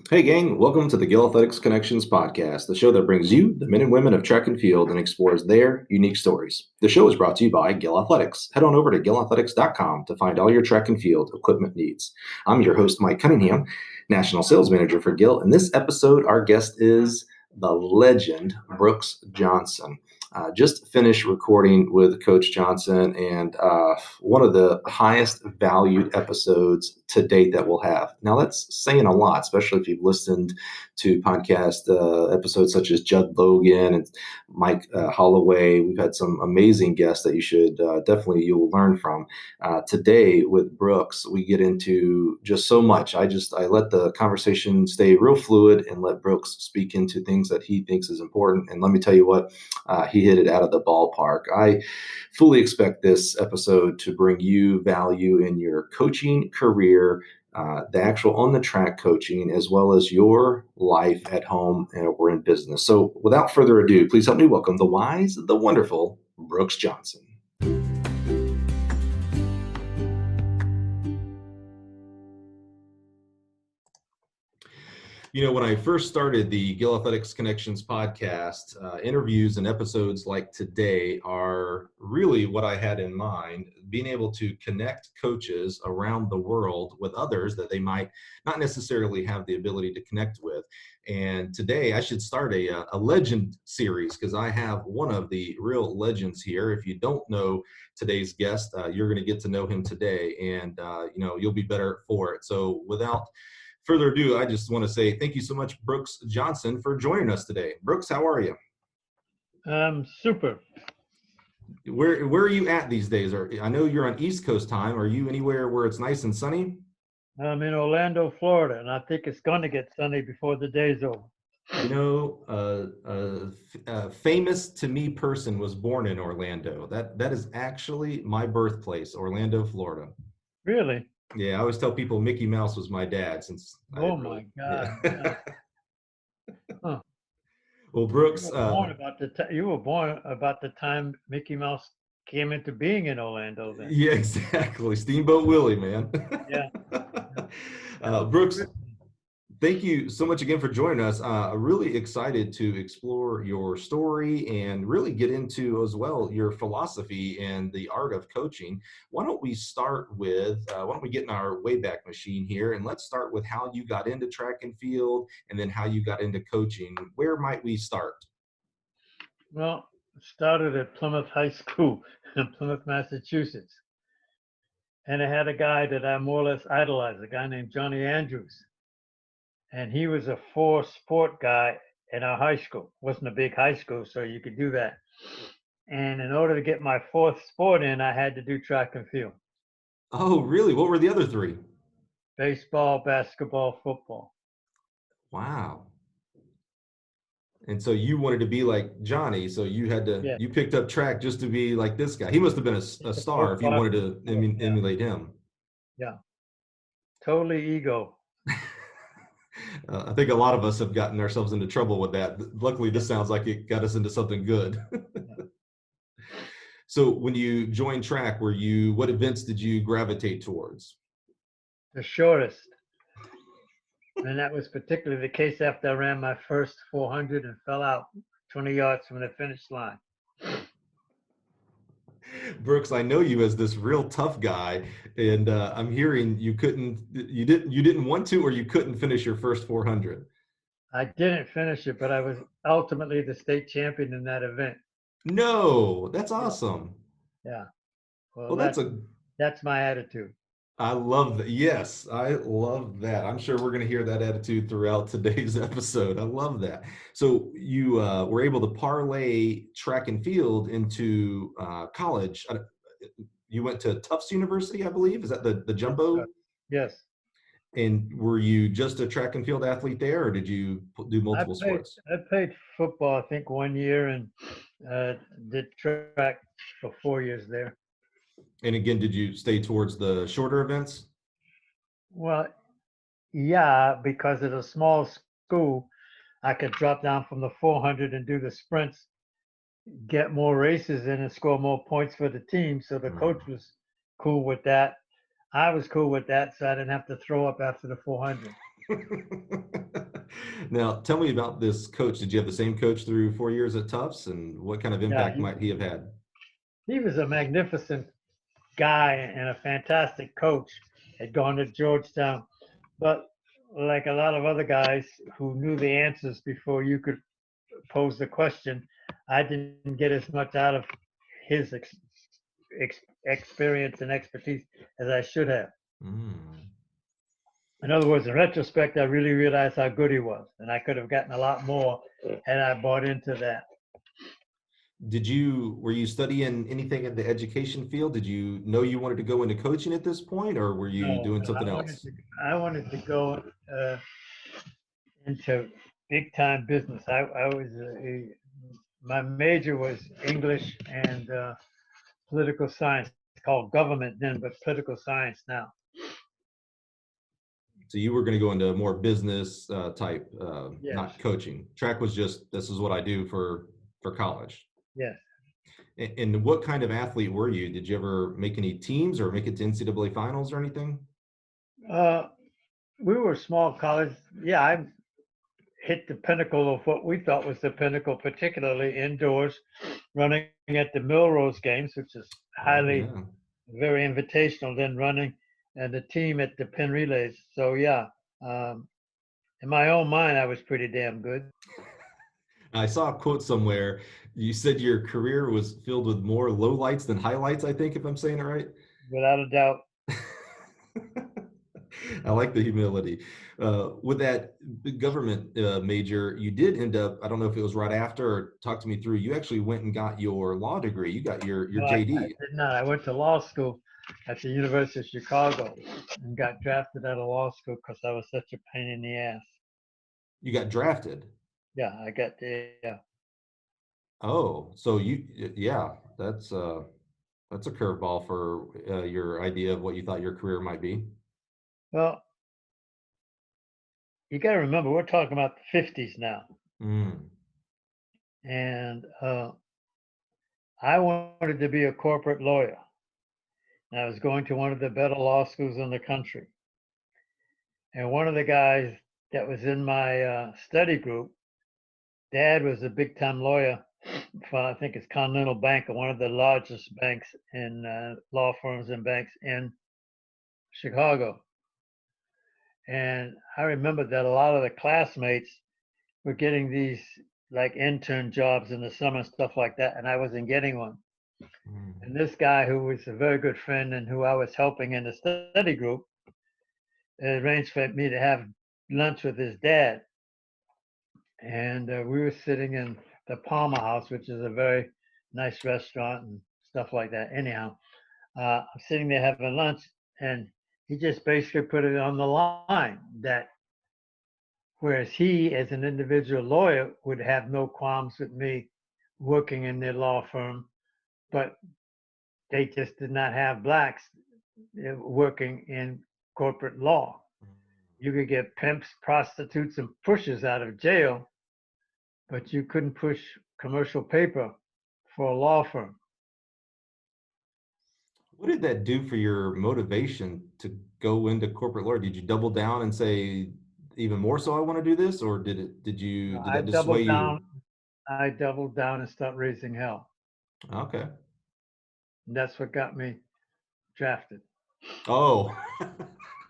Hey, gang, welcome to the Gill Athletics Connections podcast, the show that brings you the men and women of track and field and explores their unique stories. The show is brought to you by Gill Athletics. Head on over to gillathletics.com to find all your track and field equipment needs. I'm your host, Mike Cunningham, National Sales Manager for Gill. In this episode, our guest is the legend, Brooks Johnson. Just finished recording with Coach Johnson, and one of the highest valued episodes to date that we'll have. Now, that's saying a lot, especially if you've listened to podcast episodes such as Judd Logan and Mike Holloway. We've had some amazing guests that you should you'll learn from. Today with Brooks, we get into just so much. I let the conversation stay real fluid and let Brooks speak into things that he thinks is important. And let me tell you what, he hit it out of the ballpark. I fully expect this episode to bring you value in your coaching career, the actual on the track coaching, as well as your life at home or in business. So without further ado, please help me welcome the wise, the wonderful Brooks Johnson. You know, when I first started the Gill Athletics Connections podcast, interviews and episodes like today are really what I had in mind, being able to connect coaches around the world with others that they might not necessarily have the ability to connect with. And today I should start a legend series because I have one of the real legends here. If you don't know today's guest, you're going to get to know him today, and you'll be better for it. So without further ado, I just want to say thank you so much, Brooks Johnson, for joining us today. Brooks, how are you? Super. Where are you at these days? I know you're on East Coast time. Are you anywhere where it's nice and sunny? I'm in Orlando, Florida, and I think it's going to get sunny before the day's over. You know, a famous to me person was born in Orlando. That is actually my birthplace, Orlando, Florida. Really? Yeah, I always tell people Mickey Mouse was my dad since. Oh my God! Yeah. Huh. Well, Brooks, You were born about the time Mickey Mouse came into being in Orlando. Then. yeah, exactly. Steamboat Willie, man. Yeah. Brooks, thank you so much again for joining us. Really excited to explore your story and really get into as well your philosophy and the art of coaching. Why don't we get in our Wayback Machine here, and let's start with how you got into track and field and then how you got into coaching. Where might we start? Well, it started at Plymouth High School in Plymouth, Massachusetts. And I had a guy that I more or less idolized, a guy named Johnny Andrews. And he was a four-sport guy in our high school. It wasn't a big high school, so you could do that. And in order to get my fourth sport in, I had to do track and field. Oh, really? What were the other three? Baseball, basketball, football. Wow. And so you wanted to be like Johnny, so you picked up track just to be like this guy. He must have been a star if you wanted to emulate him. Yeah. Totally ego. I think a lot of us have gotten ourselves into trouble with that. Luckily, this sounds like it got us into something good. So when you joined track, what events did you gravitate towards? The shortest. And that was particularly the case after I ran my first 400 and fell out 20 yards from the finish line. Brooks, I know you as this real tough guy, and I'm hearing you didn't want to, or you couldn't finish your first 400. I didn't finish it, but I was ultimately the state champion in that event. No, that's awesome. Yeah. Well, that's my attitude. I love that. Yes, I love that. I'm sure we're going to hear that attitude throughout today's episode. I love that. So you were able to parlay track and field into college. You went to Tufts University, I believe. Is that the jumbo? Yes. And were you just a track and field athlete there, or did you do multiple sports? I played football, I think, 1 year, and did track for 4 years there. And again, did you stay towards the shorter events? Well, yeah, because at a small school, I could drop down from the 400 and do the sprints, get more races in and score more points for the team. So the coach was cool with that. I was cool with that, so I didn't have to throw up after the 400. Now, tell me about this coach. Did you have the same coach through 4 years at Tufts, and what kind of Yeah, impact might he have had? he was a magnificent guy and a fantastic coach. Had gone to Georgetown, but like a lot of other guys who knew the answers before you could pose the question, I didn't get as much out of his experience and expertise as I should have. Mm. In other words, in retrospect, I really realized how good he was, and I could have gotten a lot more had I bought into that. Were you studying anything in the education field? Did you know you wanted to go into coaching at this point, or were you No, doing no, something else? I wanted to go into big time business. I was my major was English and political science. It's called government then, but political science now. So you were going to go into more business type, Yes, not coaching. Track was just, this is what I do for college. yes. And what kind of athlete were you? Did you ever make any teams or make it to NCAA finals or anything? Uh, we were a small college. Yeah, I hit the pinnacle of what we thought was the pinnacle, particularly indoors, running at the Milrose games, which is Oh highly, yeah. very invitational, then running and the team at the Penn Relays. So, yeah, um, in my own mind, I was pretty damn good. I saw a quote somewhere. You said your career was filled with more lowlights than highlights, I think, if I'm saying it right. Without a doubt. I like the humility. With that government major, you did end up, I don't know if it was right after or talk to me through, you actually went and got your law degree. You got your No, I JD. did not. I went to law school at the University of Chicago and got drafted out of law school because I was such a pain in the ass. You got drafted. Yeah, I got the, yeah. Oh, so yeah, that's a curveball for your idea of what you thought your career might be. Well, you got to remember, we're talking about the 50s now. Mm. And I wanted to be a corporate lawyer. And I was going to one of the better law schools in the country. And one of the guys that was in my study group, dad was a big time lawyer for, I think it's Continental Bank, one of the largest banks in law firms and banks in Chicago. And I remember that a lot of the classmates were getting these like intern jobs in the summer and stuff like that, and I wasn't getting one. Mm. And this guy, who was a very good friend and who I was helping in the study group, arranged for me to have lunch with his dad. And we were sitting in the Palmer House, which is a very nice restaurant and stuff like that. Anyhow, I'm sitting there having lunch, and he just basically put it on the line that whereas he, as an individual lawyer, would have no qualms with me working in their law firm, but they just did not have blacks working in corporate law. You could get pimps, prostitutes, and pushers out of jail, but you couldn't push commercial paper for a law firm. What did that do for your motivation to go into corporate law? Did you double down and say even more so I want to do this, or did I that just sway doubled you? down. I doubled down and started raising hell. Okay. And that's what got me drafted. Oh,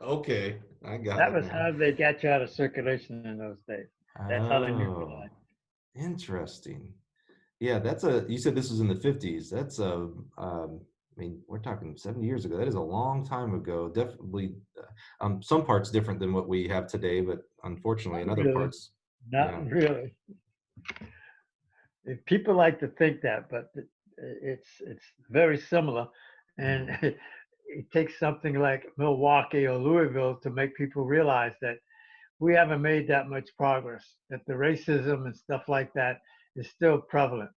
okay. I got That it was now. how they got you out of circulation in those days. That's how they Oh, neutralized. interesting. Yeah, you said this was in the 50s. I mean, we're talking 70 years ago. That is a long time ago. Definitely, some parts different than what we have today, but unfortunately, Not in other really. parts, Not yeah. really. If people like to think that, but it's very similar, and Mm. it takes something like Milwaukee or Louisville to make people realize that we haven't made that much progress. That the racism and stuff like that is still prevalent.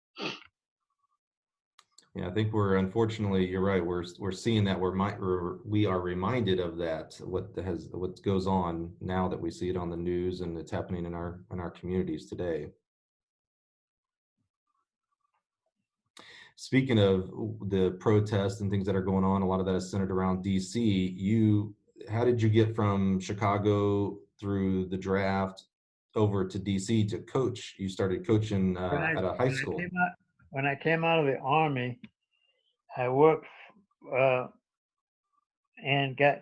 Yeah, I think unfortunately, you're right. We're seeing that we are reminded of that, what goes on now that we see it on the news and it's happening in our communities today. Speaking of the protests and things that are going on, a lot of that is centered around DC. How did you get from Chicago through the draft over to DC to coach. You started coaching at a high school. When I came out of the Army, I worked uh, and got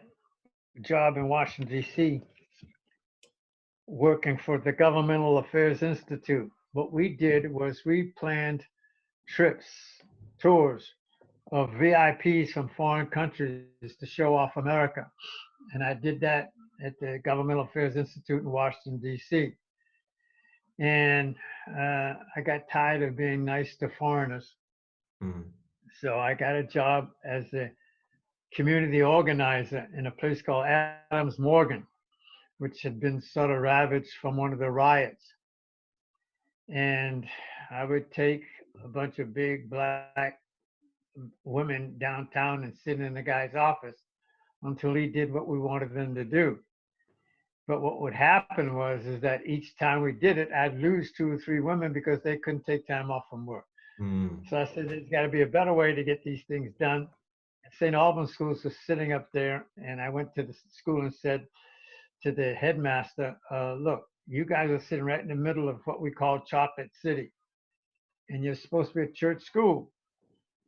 a job in Washington, D.C., working for the Governmental Affairs Institute. What we did was we planned trips, tours of VIPs from foreign countries to show off America. And I did that at the Governmental Affairs Institute in Washington, D.C. And I got tired of being nice to foreigners. Mm. So I got a job as a community organizer in a place called Adams Morgan, which had been sort of ravaged from one of the riots. And I would take a bunch of big black women downtown and sit in the guy's office until he did what we wanted them to do. But what would happen was is that each time we did it, I'd lose 2 or 3 women because they couldn't take time off from work. Mm. So I said, there's got to be a better way to get these things done. St. Albans schools was sitting up there, and I went to the school and said to the headmaster, look, you guys are sitting right in the middle of what we call Chocolate City, and you're supposed to be a church school.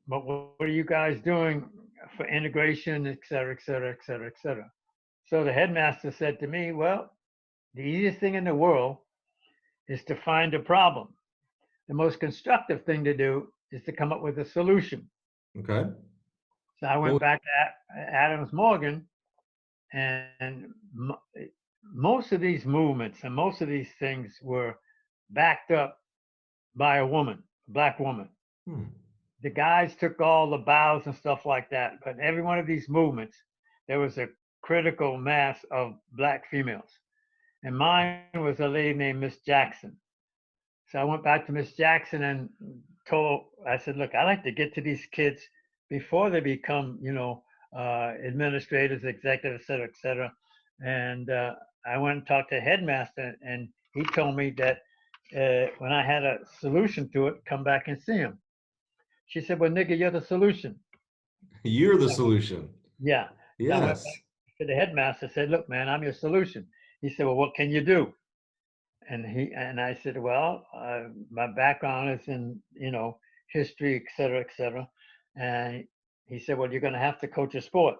But what are you guys doing for integration, et cetera, et cetera, et cetera, et cetera? So the headmaster said to me, well, the easiest thing in the world is to find a problem. The most constructive thing to do is to come up with a solution. Okay. So I went back to Adams Morgan, and most of these movements and most of these things were backed up by a woman, a black woman. Hmm. The guys took all the bows and stuff like that, but every one of these movements, there was a critical mass of black females. And mine was a lady named Miss Jackson. So I went back to Miss Jackson and I said, look, I like to get to these kids before they become, administrators, executives, et cetera, et cetera. And I went and talked to the headmaster, and he told me that when I had a solution to it, come back and see him. She said, well, nigga, you're the solution. You're the solution. Yeah. Yes. So I went back to the headmaster, said, look, man, I'm your solution. He said, well, what can you do? And I said, well, my background is in, history, et cetera, et cetera. And he said, well, you're going to have to coach a sport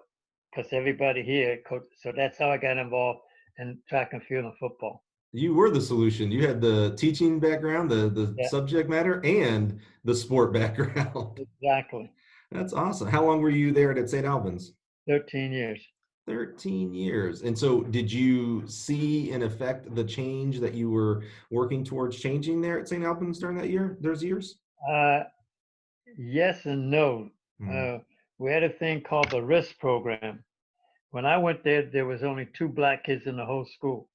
because everybody here coach. So that's how I got involved in track and field and football. You were the solution. You had the teaching background, the subject matter, and the sport background. Exactly. That's awesome. How long were you there at St. Albans? 13 years. 13 years. And so did you see in effect the change that you were working towards changing there at St. Albans during those years? Yes and no. We had a thing called the RISK program. When I went there, there was only 2 black kids in the whole school.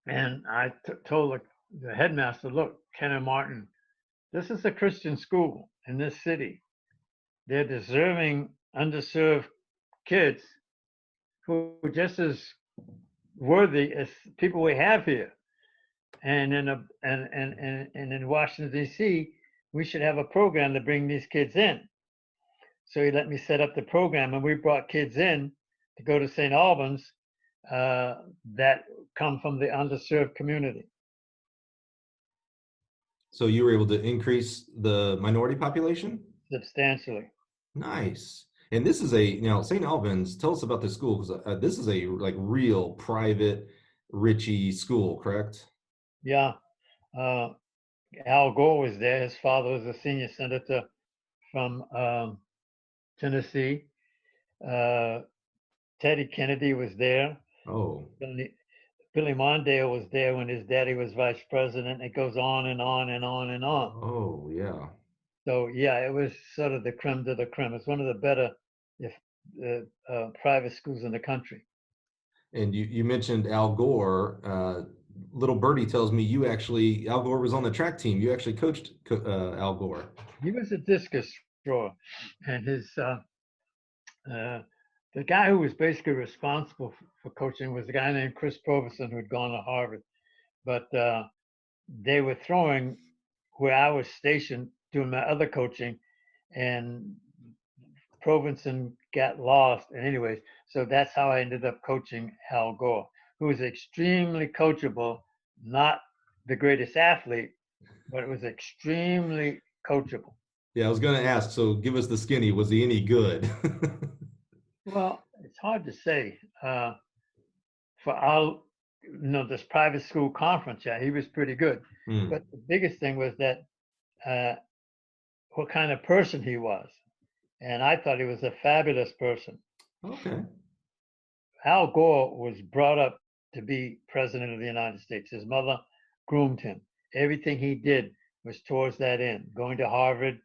And I told the headmaster, look, Ken and Martin, this is a Christian school in this city. They're deserving, underserved kids who are just as worthy as people we have here. And in Washington, D.C., we should have a program to bring these kids in. So he let me set up the program, and we brought kids in to go to St. Albans that come from the underserved community. So you were able to increase the minority population? Substantially. Nice. And this is St. Albans, tell us about this school, because this is a real private, richy school, correct? Yeah. Al Gore was there. His father was a senior senator from Tennessee. Teddy Kennedy was there. Oh. Billy Mondale was there when his daddy was vice president. It goes on and on and on and on. Oh, yeah. So, yeah, it was sort of the creme de la creme. It's one of the better private schools in the country. And you mentioned Al Gore. Little birdie tells me Al Gore was on the track team. You actually coached Al Gore. He was a discus thrower. And the guy who was basically responsible for coaching was a guy named Chris Proverson, who had gone to Harvard. But they were throwing where I was stationed doing my other coaching, and Provenson got lost. And anyways, so that's how I ended up coaching Al Gore, who was extremely coachable, not the greatest athlete, but it was extremely coachable. Yeah, I was going to ask. So give us the skinny. Was he any good? Well, it's hard to say. For our, this private school conference, yeah, he was pretty good. Hmm. But the biggest thing was that what kind of person he was. And I thought he was a fabulous person. Okay. Al Gore was brought up to be president of the United States. His mother groomed him. Everything he did was towards that end, going to Harvard,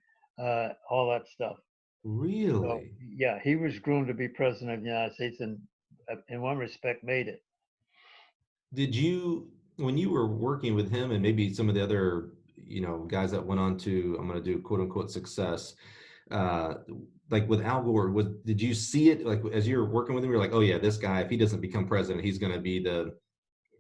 all that stuff. So, Really? yeah, he was groomed to be president of the United States and, in one respect, made it. Did you, when you were working with him and maybe some of the other, guys that went on to, I'm going to do quote unquote success, uh, like with Al Gore, did you see it like as you were working with him? You're like, oh yeah, this guy, if he doesn't become president, he's going to be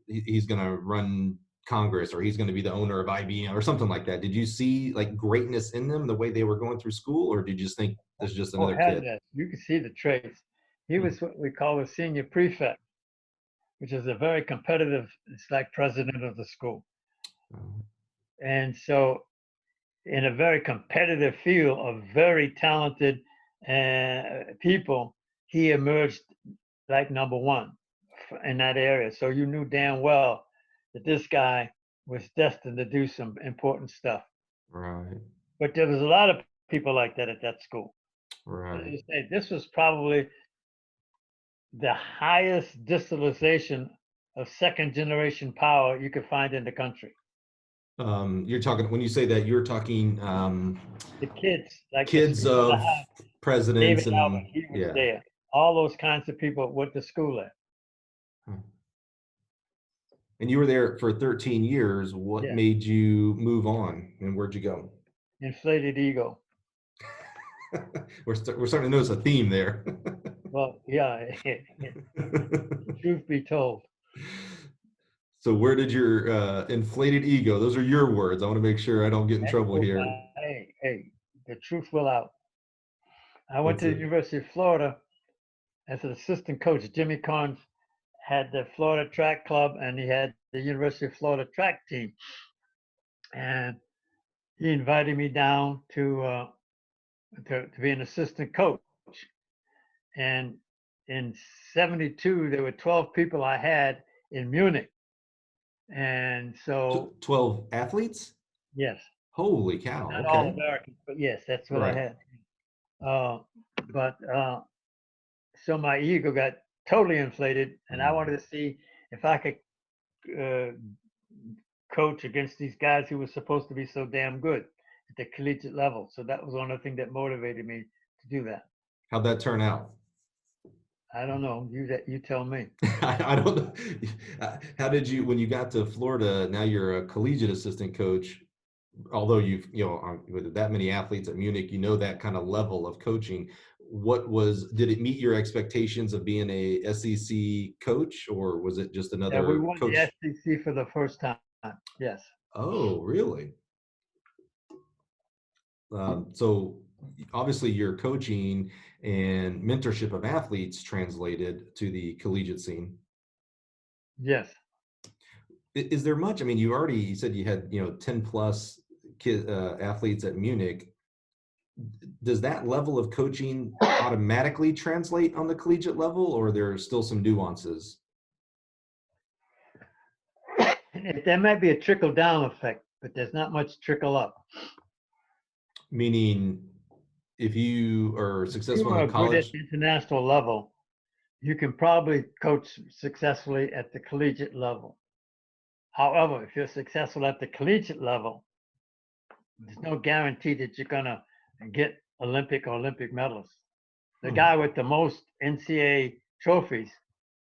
he's going to run Congress, or he's going to be the owner of IBM or something like that. Did you see like greatness in them the way they were going through school, or did you just think this is just Oh, another had kid? that. You could see the traits. He Hmm. was what we call a senior prefect, which is a very competitive, it's like president of the school. Oh, And so, in a very competitive field of very talented people, he emerged like number one in that area. So you knew damn well that this guy was destined to do some important stuff. right, But there was a lot of people like that at that school. As right. you say, this was probably the highest distillation of second generation power you could find in the country. You're talking, when you say that, you're talking The kids, like the kids school that I of have, presidents David Albert, and he was yeah. there. All those kinds of people went to school there. Huh. And you were there for 13 years. What Yeah, made you move on, and where'd you go? inflated ego. We're starting to notice a theme there. Well, yeah, truth be told. So where did your inflated ego? Those are your words. I want to make sure I don't get in trouble here. Hey, the truth will out. I went What's to the it? University of Florida as an assistant coach. Jimmy Carnes had the Florida track club and he had the University of Florida track team. And he invited me down to be an assistant coach. And in 72, there were 12 people I had in Munich. And so, 12 athletes? yes, Holy cow. not all Okay. Americans, but yes, that's what I Right. had. But so my ego got totally inflated, and I wanted to see if I could uh, coach against these guys who were supposed to be so damn good at the collegiate level. So that was one of the things that motivated me to do that. How'd that turn out? I don't know. You tell me. I don't know. How did you, when you got to Florida, now you're a collegiate assistant coach, although you've, with that many athletes at Munich, that kind of level of coaching. Did it meet your expectations of being a SEC coach, or was it just Yeah, we another won the coach? SEC for the first time. Yes. Oh, really? So obviously your coaching and mentorship of athletes translated to the collegiate scene. Yes. Is there much? I mean, you said you had 10 plus athletes at Munich. Does that level of coaching automatically translate on the collegiate level, or there are still some nuances? There might be a trickle down effect, but there's not much trickle up. Meaning, if you are If you successful are in good at college, the international level, you can probably coach successfully at the collegiate level. However, if you're successful at the collegiate level, there's no guarantee that you're going to get Olympic medals. The guy with the most NCAA trophies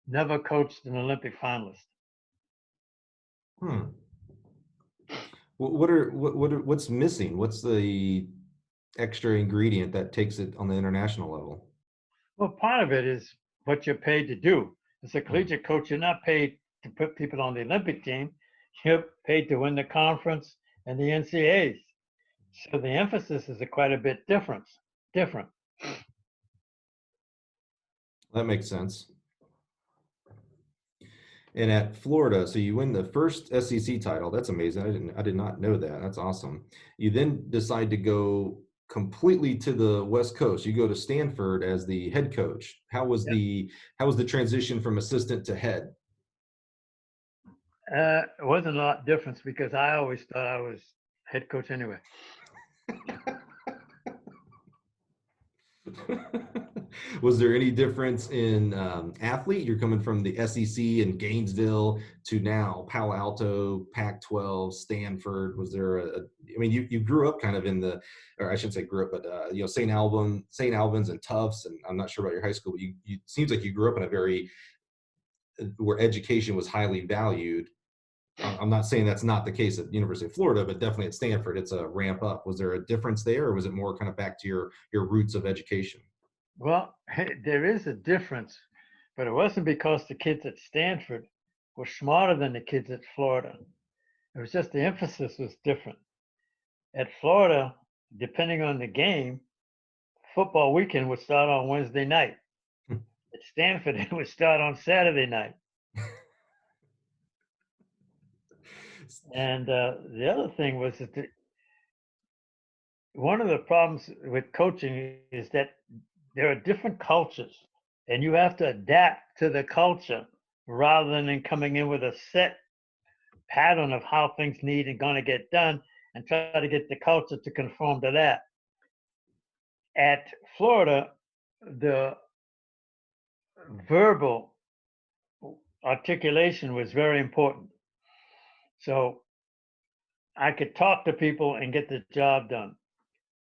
never coached an Olympic finalist. what's missing? What's the extra ingredient that takes it on the international level? Well, part of it is what you're paid to do. As a Hmm. collegiate coach, you're not paid to put people on the Olympic team. You're paid to win the conference and the NCAAs. So the emphasis is quite a bit different. That makes sense. And at Florida, so you win the first SEC title. That's amazing. I did not know that. That's awesome. You then decide to go completely to the West Coast. You go to Stanford as the head coach. How was the transition from assistant to head? It wasn't a lot difference because I always thought I was head coach anyway. Was there any difference in athlete? You're coming from the SEC in Gainesville to now Palo Alto, Pac-12, Stanford. Was there I mean, you grew up kind of in the, or I shouldn't say grew up, but you know, St. Albans and Tufts, and I'm not sure about your high school, but you seems like you grew up in a very where education was highly valued. I'm not saying that's not the case at the University of Florida, but definitely at Stanford, it's a ramp up. Was there a difference there, or was it more kind of back to your roots of education? Well, there is a difference, but it wasn't because the kids at Stanford were smarter than the kids at Florida. It was just the emphasis was different. At Florida, depending on the game, football weekend would start on Wednesday night. At Stanford, it would start on Saturday night. And the other thing was that one of the problems with coaching is that there are different cultures, and you have to adapt to the culture rather than coming in with a set pattern of how things need and going to get done and try to get the culture to conform to that. At Florida, the verbal articulation was very important. So I could talk to people and get the job done.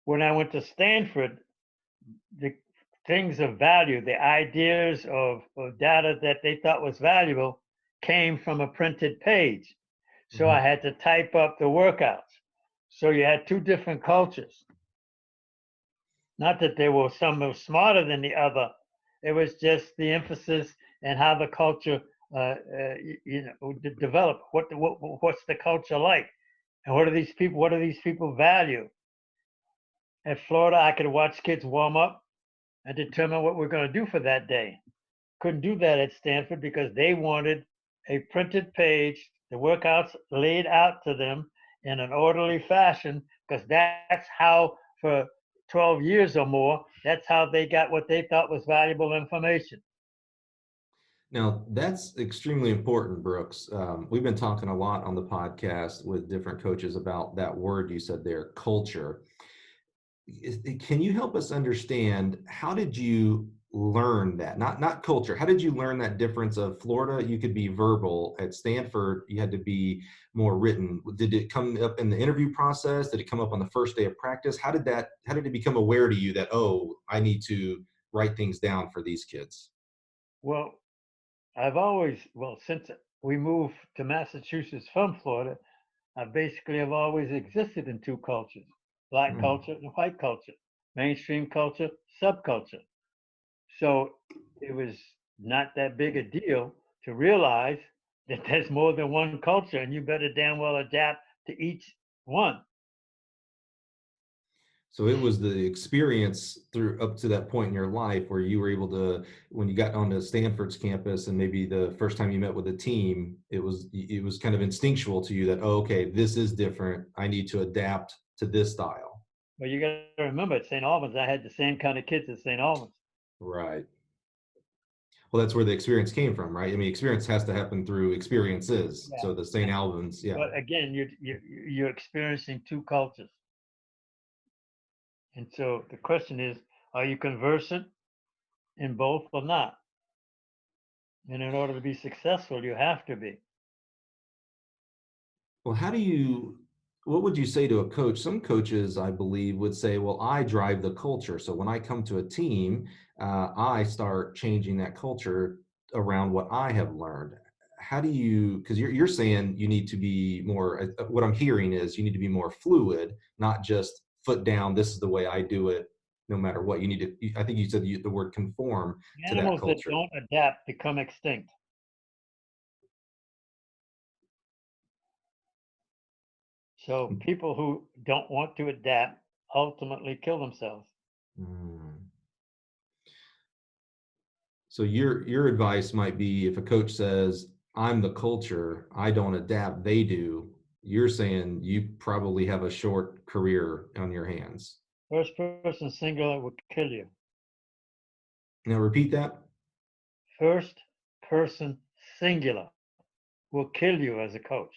When I went to Stanford, the things of value, the ideas of data that they thought was valuable came from a printed page. So I Mhm. had to type up the workouts. So you had two different cultures. Not that there were some who were smarter than the other. It was just the emphasis and how the culture, develop. What's the culture like, and what do these people? What do these people value? At Florida, I could watch kids warm up and determine what we're going to do for that day. Couldn't do that at Stanford because they wanted a printed page, the workouts laid out to them in an orderly fashion, because that's how, for 12 years or more, that's how they got what they thought was valuable information. Now, that's extremely important, Brooks. We've been talking a lot on the podcast with different coaches about that word you said there, culture. Can you help us understand, how did you learn that? Not culture. How did you learn that difference of Florida? You could be verbal. At Stanford, you had to be more written. Did it come up in the interview process? Did it come up on the first day of practice? How did it become aware to you that, oh, I need to write things down for these kids? Well, since we moved to Massachusetts from Florida, I basically have always existed in two cultures: black Mm. culture and white culture, mainstream culture, subculture. So it was not that big a deal to realize that there's more than one culture and you better damn well adapt to each one. So it was the experience through up to that point in your life where you were able to, when you got onto Stanford's campus and maybe the first time you met with a team, it was kind of instinctual to you that, oh, okay, this is different. I need to adapt to this style. But you got to remember at St. Albans, I had the same kind of kids at St. Albans. Right. Well, that's where the experience came from, right? I mean, experience has to happen through experiences. Yeah. So the St. Albans, yeah. But again, you're experiencing two cultures. And so the question is, are you conversant in both or not? And in order to be successful, you have to be. Well, what would you say to a coach? Some coaches, I believe, would say, well, I drive the culture. So when I come to a team, I start changing that culture around what I have learned. How do you, because you're saying you need to be more, what I'm hearing is you need to be more fluid, not just foot down, this is the way I do it, no matter what. You need to, I think you said the word conform to that Animals that culture. don't adapt become extinct. So people who don't want to adapt ultimately kill themselves. Mm. So your advice might be, if a coach says, I'm the culture, I don't adapt, they do. You're saying you probably have a short career on your hands. First person singular will kill you. Now repeat that. First person singular will kill you as a coach.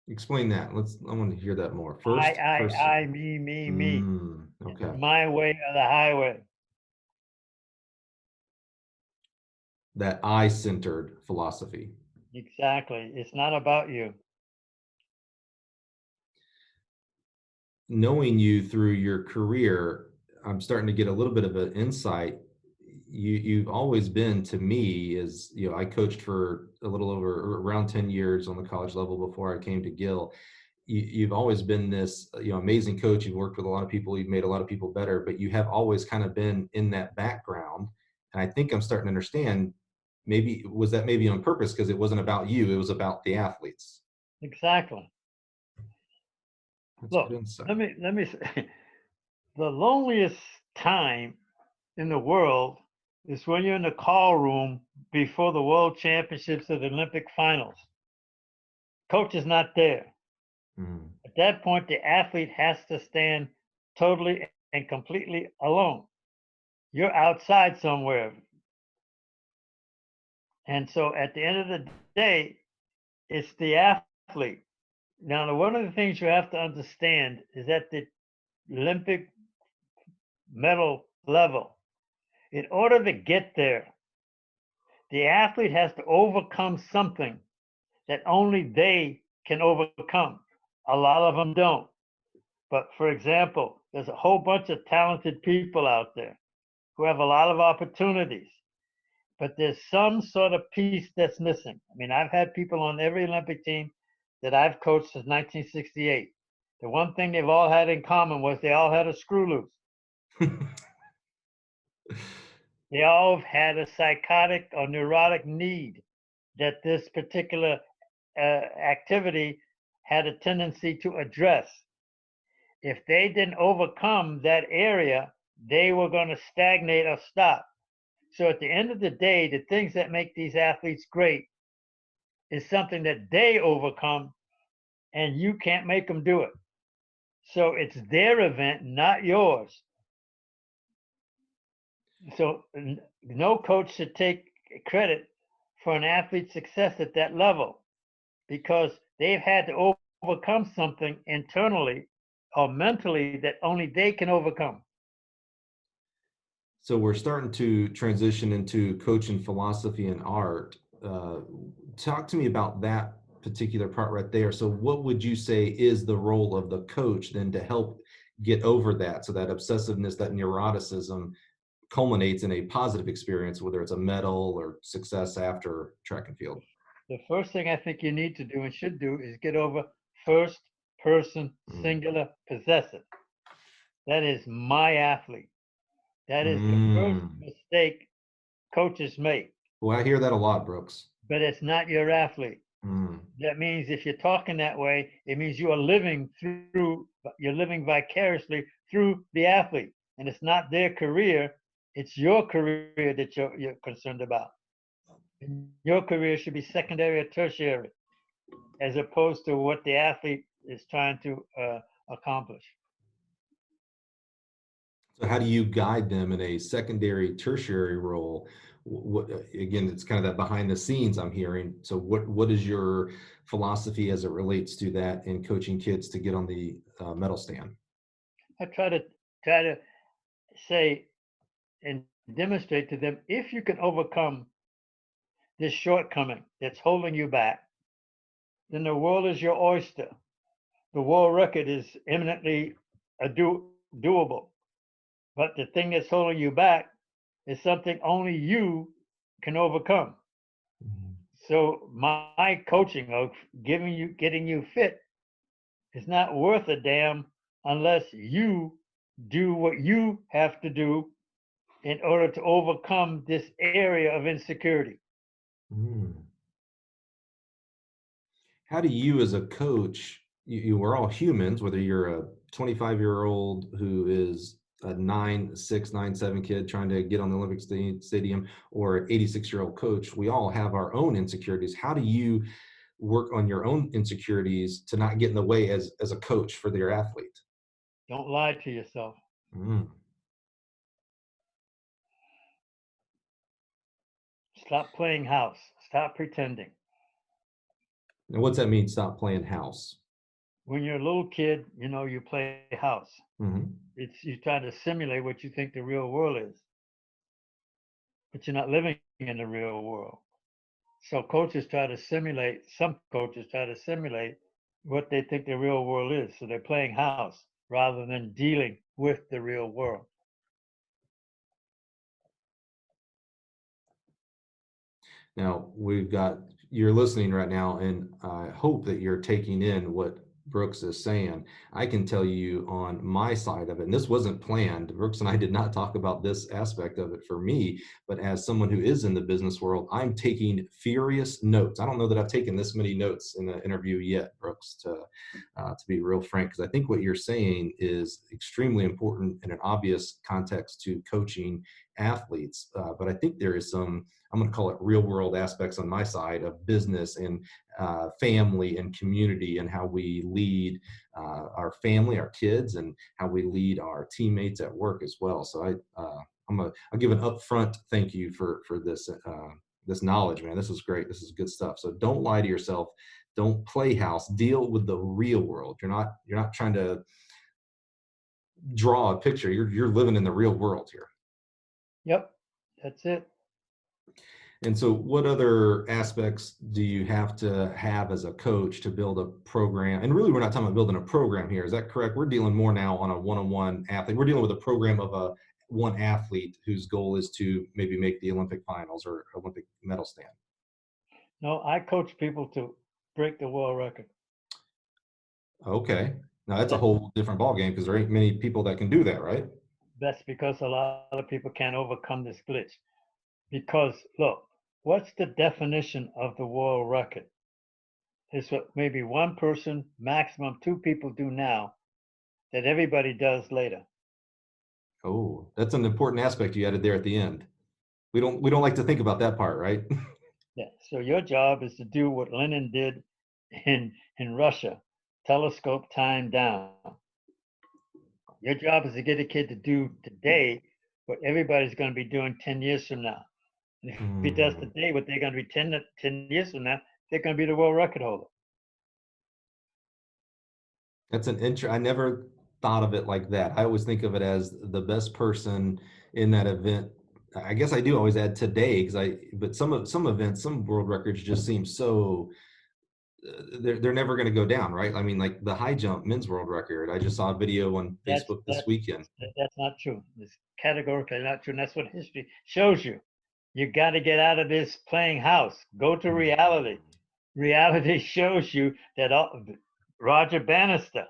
Explain that. I want to hear that more. I, First person. me. It's Okay. my way or the highway. That I-centered philosophy. Exactly. It's not about you. Knowing you through your career, I'm starting to get a little bit of an insight. You've always been, to me, as you know, I coached for a little over around 10 years on the college level before I came to Gill. You've always been this, amazing coach. You've worked with a lot of people. You've made a lot of people better, but you have always kind of been in that background. And I think I'm starting to understand, maybe was that maybe on purpose, because it wasn't about you, it was about the athletes. Exactly. That's good Look, insight. let me say, the loneliest time in the world is when you're in the call room before the World Championships or the Olympic finals. Coach is not there. Mm. At that point, the athlete has to stand totally and completely alone. You're outside somewhere. And so at the end of the day, it's the athlete. Now, one of the things you have to understand is that the Olympic medal level, in order to get there, the athlete has to overcome something that only they can overcome. A lot of them don't. But for example, there's a whole bunch of talented people out there who have a lot of opportunities, but there's some sort of piece that's missing. I mean, I've had people on every Olympic team that I've coached since 1968. The one thing they've all had in common was they all had a screw loose. They all had a psychotic or neurotic need that this particular activity had a tendency to address. If they didn't overcome that area, they were going to stagnate or stop. So at the end of the day, the things that make these athletes great is something that they overcome, and you can't make them do it. So it's their event, not yours. So no coach should take credit for an athlete's success at that level because they've had to overcome something internally or mentally that only they can overcome. So we're starting to transition into coaching philosophy and art. Talk to me about that particular part right there. So what would you say is the role of the coach then to help get over that, so that obsessiveness, that neuroticism culminates in a positive experience, whether it's a medal or success after track and field? The first thing I think you need to do and should do is get over first person Mm. singular possessive. That is my athlete. That is the first Mm. mistake coaches make, Well, I hear that a lot, Brooks. but it's not your athlete. Mm. That means if you're talking that way, it means you're living vicariously through the athlete. And it's not their career, it's your career that you're concerned about. And your career should be secondary or tertiary, as opposed to what the athlete is trying to accomplish. So how do you guide them in a secondary, tertiary role? What, again, it's kind of that behind the scenes I'm hearing. So what is your philosophy as it relates to that in coaching kids to get on the medal stand? I try to say and demonstrate to them if you can overcome this shortcoming that's holding you back, then the world is your oyster. The world record is eminently doable. But the thing that's holding you back is something only you can overcome. Mhm. So my coaching of getting you fit is not worth a damn unless you do what you have to do in order to overcome this area of insecurity. Mm. How do you, as a coach, we're all humans, whether you're a 25-year-old who is a 9'6", 9'7" kid trying to get on the Olympic stadium, or an 86-year-old coach. We all have our own insecurities. How do you work on your own insecurities to not get in the way as a coach for your athlete? Don't lie to yourself. Mm. Stop playing house. Stop pretending. And what's that mean? Stop playing house. When you're a little kid, you play house. Mm-hmm. It's you try to simulate what you think the real world is, but you're not living in the real world. So some coaches try to simulate what they think the real world is. So they're playing house rather than dealing with the real world. Now you're listening right now, and I hope that you're taking in what Brooks is saying. I can tell you on my side of it, and this wasn't planned. Brooks and I did not talk about this aspect of it for me, but as someone who is in the business world, I'm taking furious notes. I don't know that I've taken this many notes in an interview yet, Brooks, to be real frank, because I think what you're saying is extremely important in an obvious context to coaching athletes. But I think there is some, I'm going to call it real world aspects on my side of business and family and community, and how we lead our family, our kids, and how we lead our teammates at work as well. So I'll give an upfront thank you for this this knowledge, man. This is great. This is good stuff. So don't lie to yourself. Don't play house. Deal with the real world. You're not trying to draw a picture. You're living in the real world here. Yep, that's it. And so what other aspects do you have to have as a coach to build a program? And really, we're not talking about building a program here. Is that correct? We're dealing more now on a one-on-one athlete. We're dealing with a program of one athlete whose goal is to maybe make the Olympic finals or Olympic medal stand. No, I coach people to break the world record. Okay. Now that's a whole different ballgame, because there ain't many people that can do that, right? That's because a lot of people can't overcome this glitch. Because look, what's the definition of the world record? It's what maybe one person, maximum two people do now that everybody does later. Oh, that's an important aspect you added there at the end. We don't like to think about that part, right? Yeah. So your job is to do what Lenin did in Russia, telescope time down. Your job is to get a kid to do today what everybody's going to be doing 10 years from now. And if he does today what they're going to be 10 years from now, they're going to be the world record holder. That's I never thought of it like that. I always think of it as the best person in that event. I guess I do always add today, but some events, some world records just seem so they're never going to go down, right? I mean, like the high jump men's world record. I just saw a video on Facebook this weekend. That's not true. It's categorically not true. And that's what history shows you. You got to get out of this playing house. Go to reality. Reality shows you that Roger Bannister,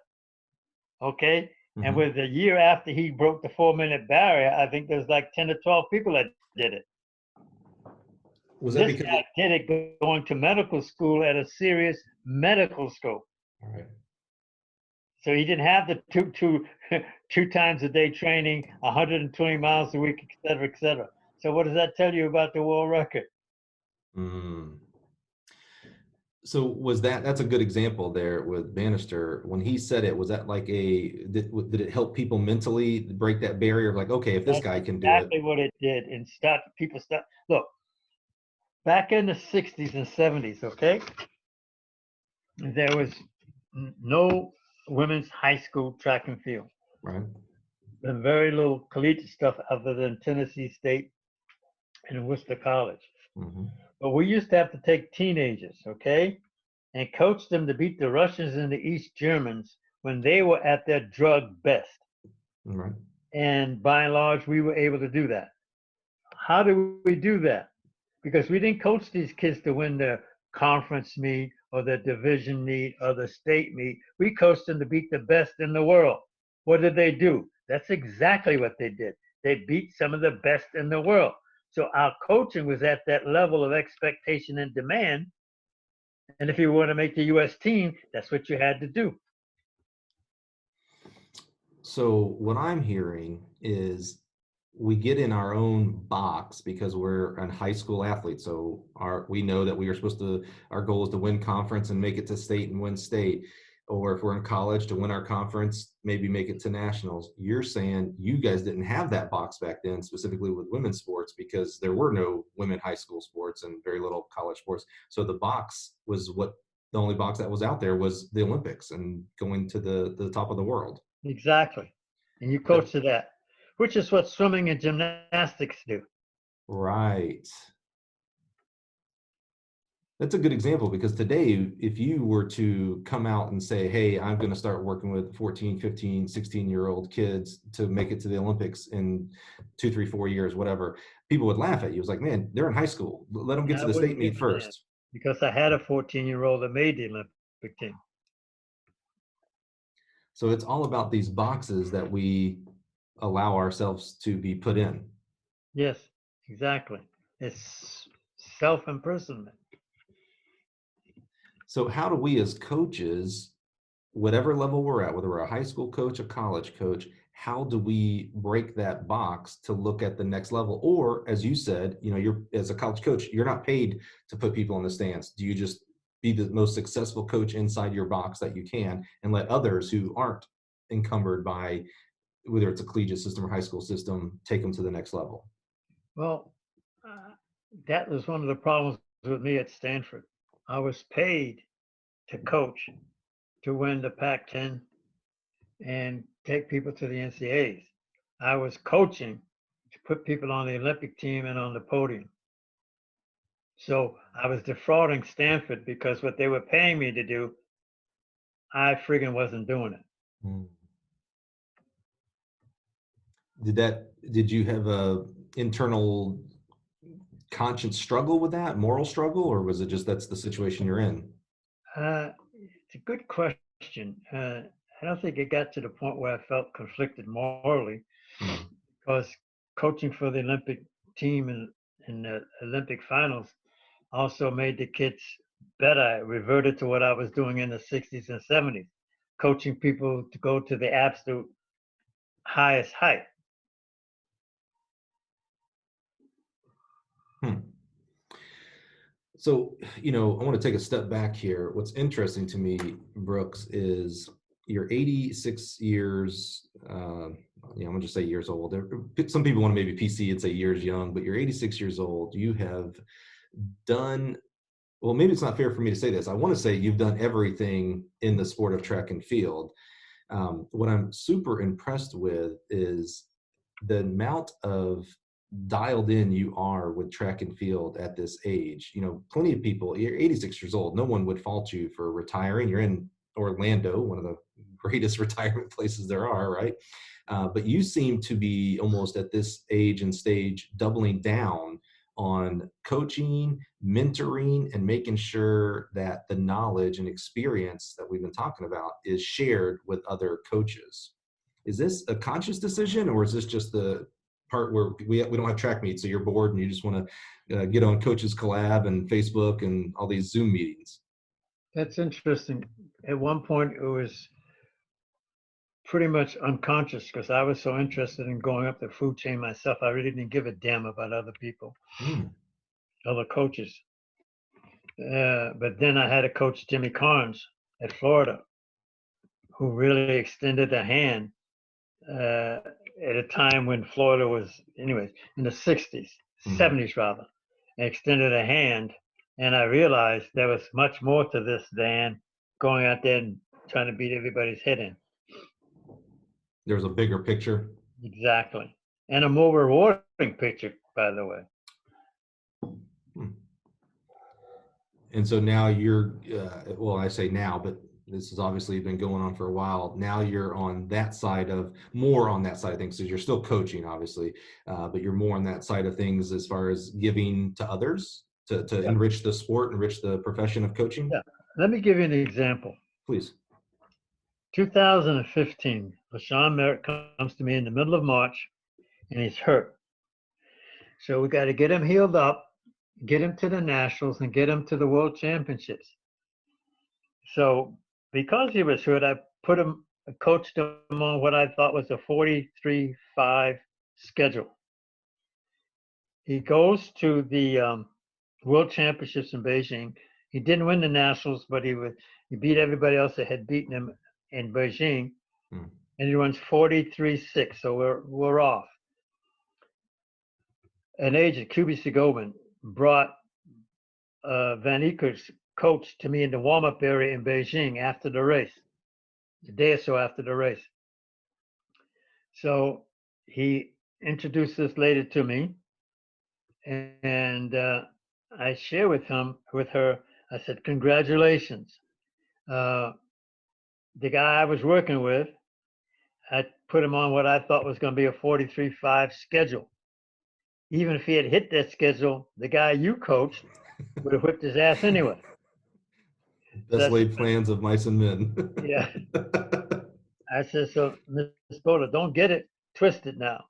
okay? Mm-hmm. And with a year after he broke the 4-minute barrier, I think there's like 10 to 12 people that did it. Was that this guy did it going to medical school at a serious medical school. All right. So he didn't have the two times a day training, 120 miles a week, et cetera, et cetera. So what does that tell you about the world record? So that's a good example there with Bannister. When he said it, was that like did it help people mentally break that barrier of like, okay, if this guy can do it? Exactly what it did. And look, back in the 60s and 70s, okay, there was no women's high school track and field. Right. And very little collegiate stuff other than Tennessee State and Worcester College. Mm-hmm. But we used to have to take teenagers, okay, and coach them to beat the Russians and the East Germans when they were at their drug best. Right. And by and large, we were able to do that. How do we do that? Because we didn't coach these kids to win their conference meet or their division meet or the state meet. We coached them to beat the best in the world. What did they do? That's exactly what they did. They beat some of the best in the world. So our coaching was at that level of expectation and demand. And if you want to make the U.S. team, that's what you had to do. So what I'm hearing is we get in our own box because we're a high school athlete. So we know that we are supposed to, our goal is to win conference and make it to state and win state. Or if we're in college, to win our conference, maybe make it to nationals. You're saying you guys didn't have that box back then, specifically with women's sports, because there were no women high school sports and very little college sports. So the box was the only box that was out there was the Olympics and going to the top of the world. Exactly. And you coach to that, which is what swimming and gymnastics do. Right. That's a good example, because today, if you were to come out and say, hey, I'm going to start working with 14, 15, 16-year-old kids to make it to the Olympics in 2, 3, 4 years, whatever, people would laugh at you. It was like, man, they're in high school. Let them get to I the state wouldn't give meet a damn first. because I had a 14-year-old that made the Olympic team. So it's all about these boxes that we allow ourselves to be put in. Yes, exactly. It's self-imprisonment. So how do we as coaches, whatever level we're at, whether we're a high school coach, a college coach, how do we break that box to look at the next level? Or as you said, you're, as a college coach, you're not paid to put people in the stands. Do you just be the most successful coach inside your box that you can and let others who aren't encumbered by whether it's a collegiate system or high school system take them to the next level? Well, that was one of the problems with me at Stanford. I was paid to coach to win the Pac-10 and take people to the NCAAs. I was coaching to put people on the Olympic team and on the podium. So I was defrauding Stanford because what they were paying me to do, I friggin' wasn't doing it. Mm. Did you have a internal conscience struggle with that, moral struggle, or was it just that's the situation you're in? It's a good question. I don't think it got to the point where I felt conflicted morally Mm. because coaching for the Olympic team in the Olympic finals also made the kids better. I reverted to what I was doing in the 60s and 70s, coaching people to go to the absolute highest height. Hmm. So, I want to take a step back here. What's interesting to me, Brooks, is you're 86 years, I'm going to just say years old. Some people want to maybe PC and say years young, but you're 86 years old. You have done, well, maybe it's not fair for me to say this. I want to say you've done everything in the sport of track and field. What I'm super impressed with is the amount of dialed in you are with track and field at this age. Plenty of people, you're 86 years old, no one would fault you for retiring. You're in Orlando, one of the greatest retirement places there are, right? But you seem to be almost at this age and stage doubling down on coaching, mentoring, and making sure that the knowledge and experience that we've been talking about is shared with other coaches. Is this a conscious decision, or is this just the part where we don't have track meets, so you're bored and you just want to get on Coaches Collab and Facebook and all these Zoom meetings? That's interesting. At one point, it was pretty much unconscious because I was so interested in going up the food chain myself. I really didn't give a damn about other people, other coaches. But then I had a coach, Jimmy Carnes, at Florida, who really extended a hand at a time when Florida was, anyways, in the 60s, 70s rather, extended a hand. And I realized there was much more to this than going out there and trying to beat everybody's head in. There's a bigger picture. Exactly. And a more rewarding picture, by the way. And so now you're, well, I say now, but this has obviously been going on for a while. Now you're on that side of, more on that side of things. So you're still coaching, obviously, but you're more on that side of things as far as giving to others to enrich the sport, enrich the profession of coaching. Yeah. Let me give you an example. Please. 2015, LaShawn Merritt comes to me in the middle of March, and he's hurt. So we got to get him healed up, get him to the Nationals, and get him to the World Championships. So because he was hurt, I put him coached him on what I thought was a 43-5 schedule. He goes to the World Championships in Beijing. He didn't win the nationals, but he beat everybody else that had beaten him in Beijing, and he runs 43-6. So we're off. An agent, QB Segoban, brought Van Eekert's coach to me in the warm-up area in Beijing after the race, a day or so after the race. So he introduced this lady to me, and I share with her. I said, "Congratulations." The guy I was working with, I put him on what I thought was going to be a 43-5 schedule. Even if he had hit that schedule, the guy you coached would have whipped his ass anyway. Best laid plans of mice and men. Yeah. I said, so Miss Boda, don't get it twisted now.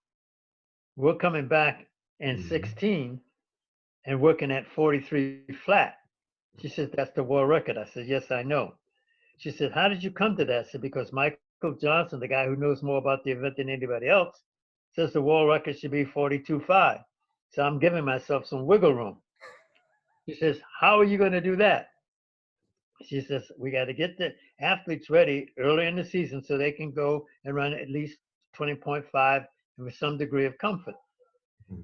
We're coming back in 16 and working at 43 flat. She said, that's the world record. I said, yes, I know. She said, how did you come to that? I said, because Michael Johnson, the guy who knows more about the event than anybody else, says the world record should be 42.5. So I'm giving myself some wiggle room. She says, how are you going to do that? She says, we got to get the athletes ready early in the season so they can go and run at least 20.5 with some degree of comfort.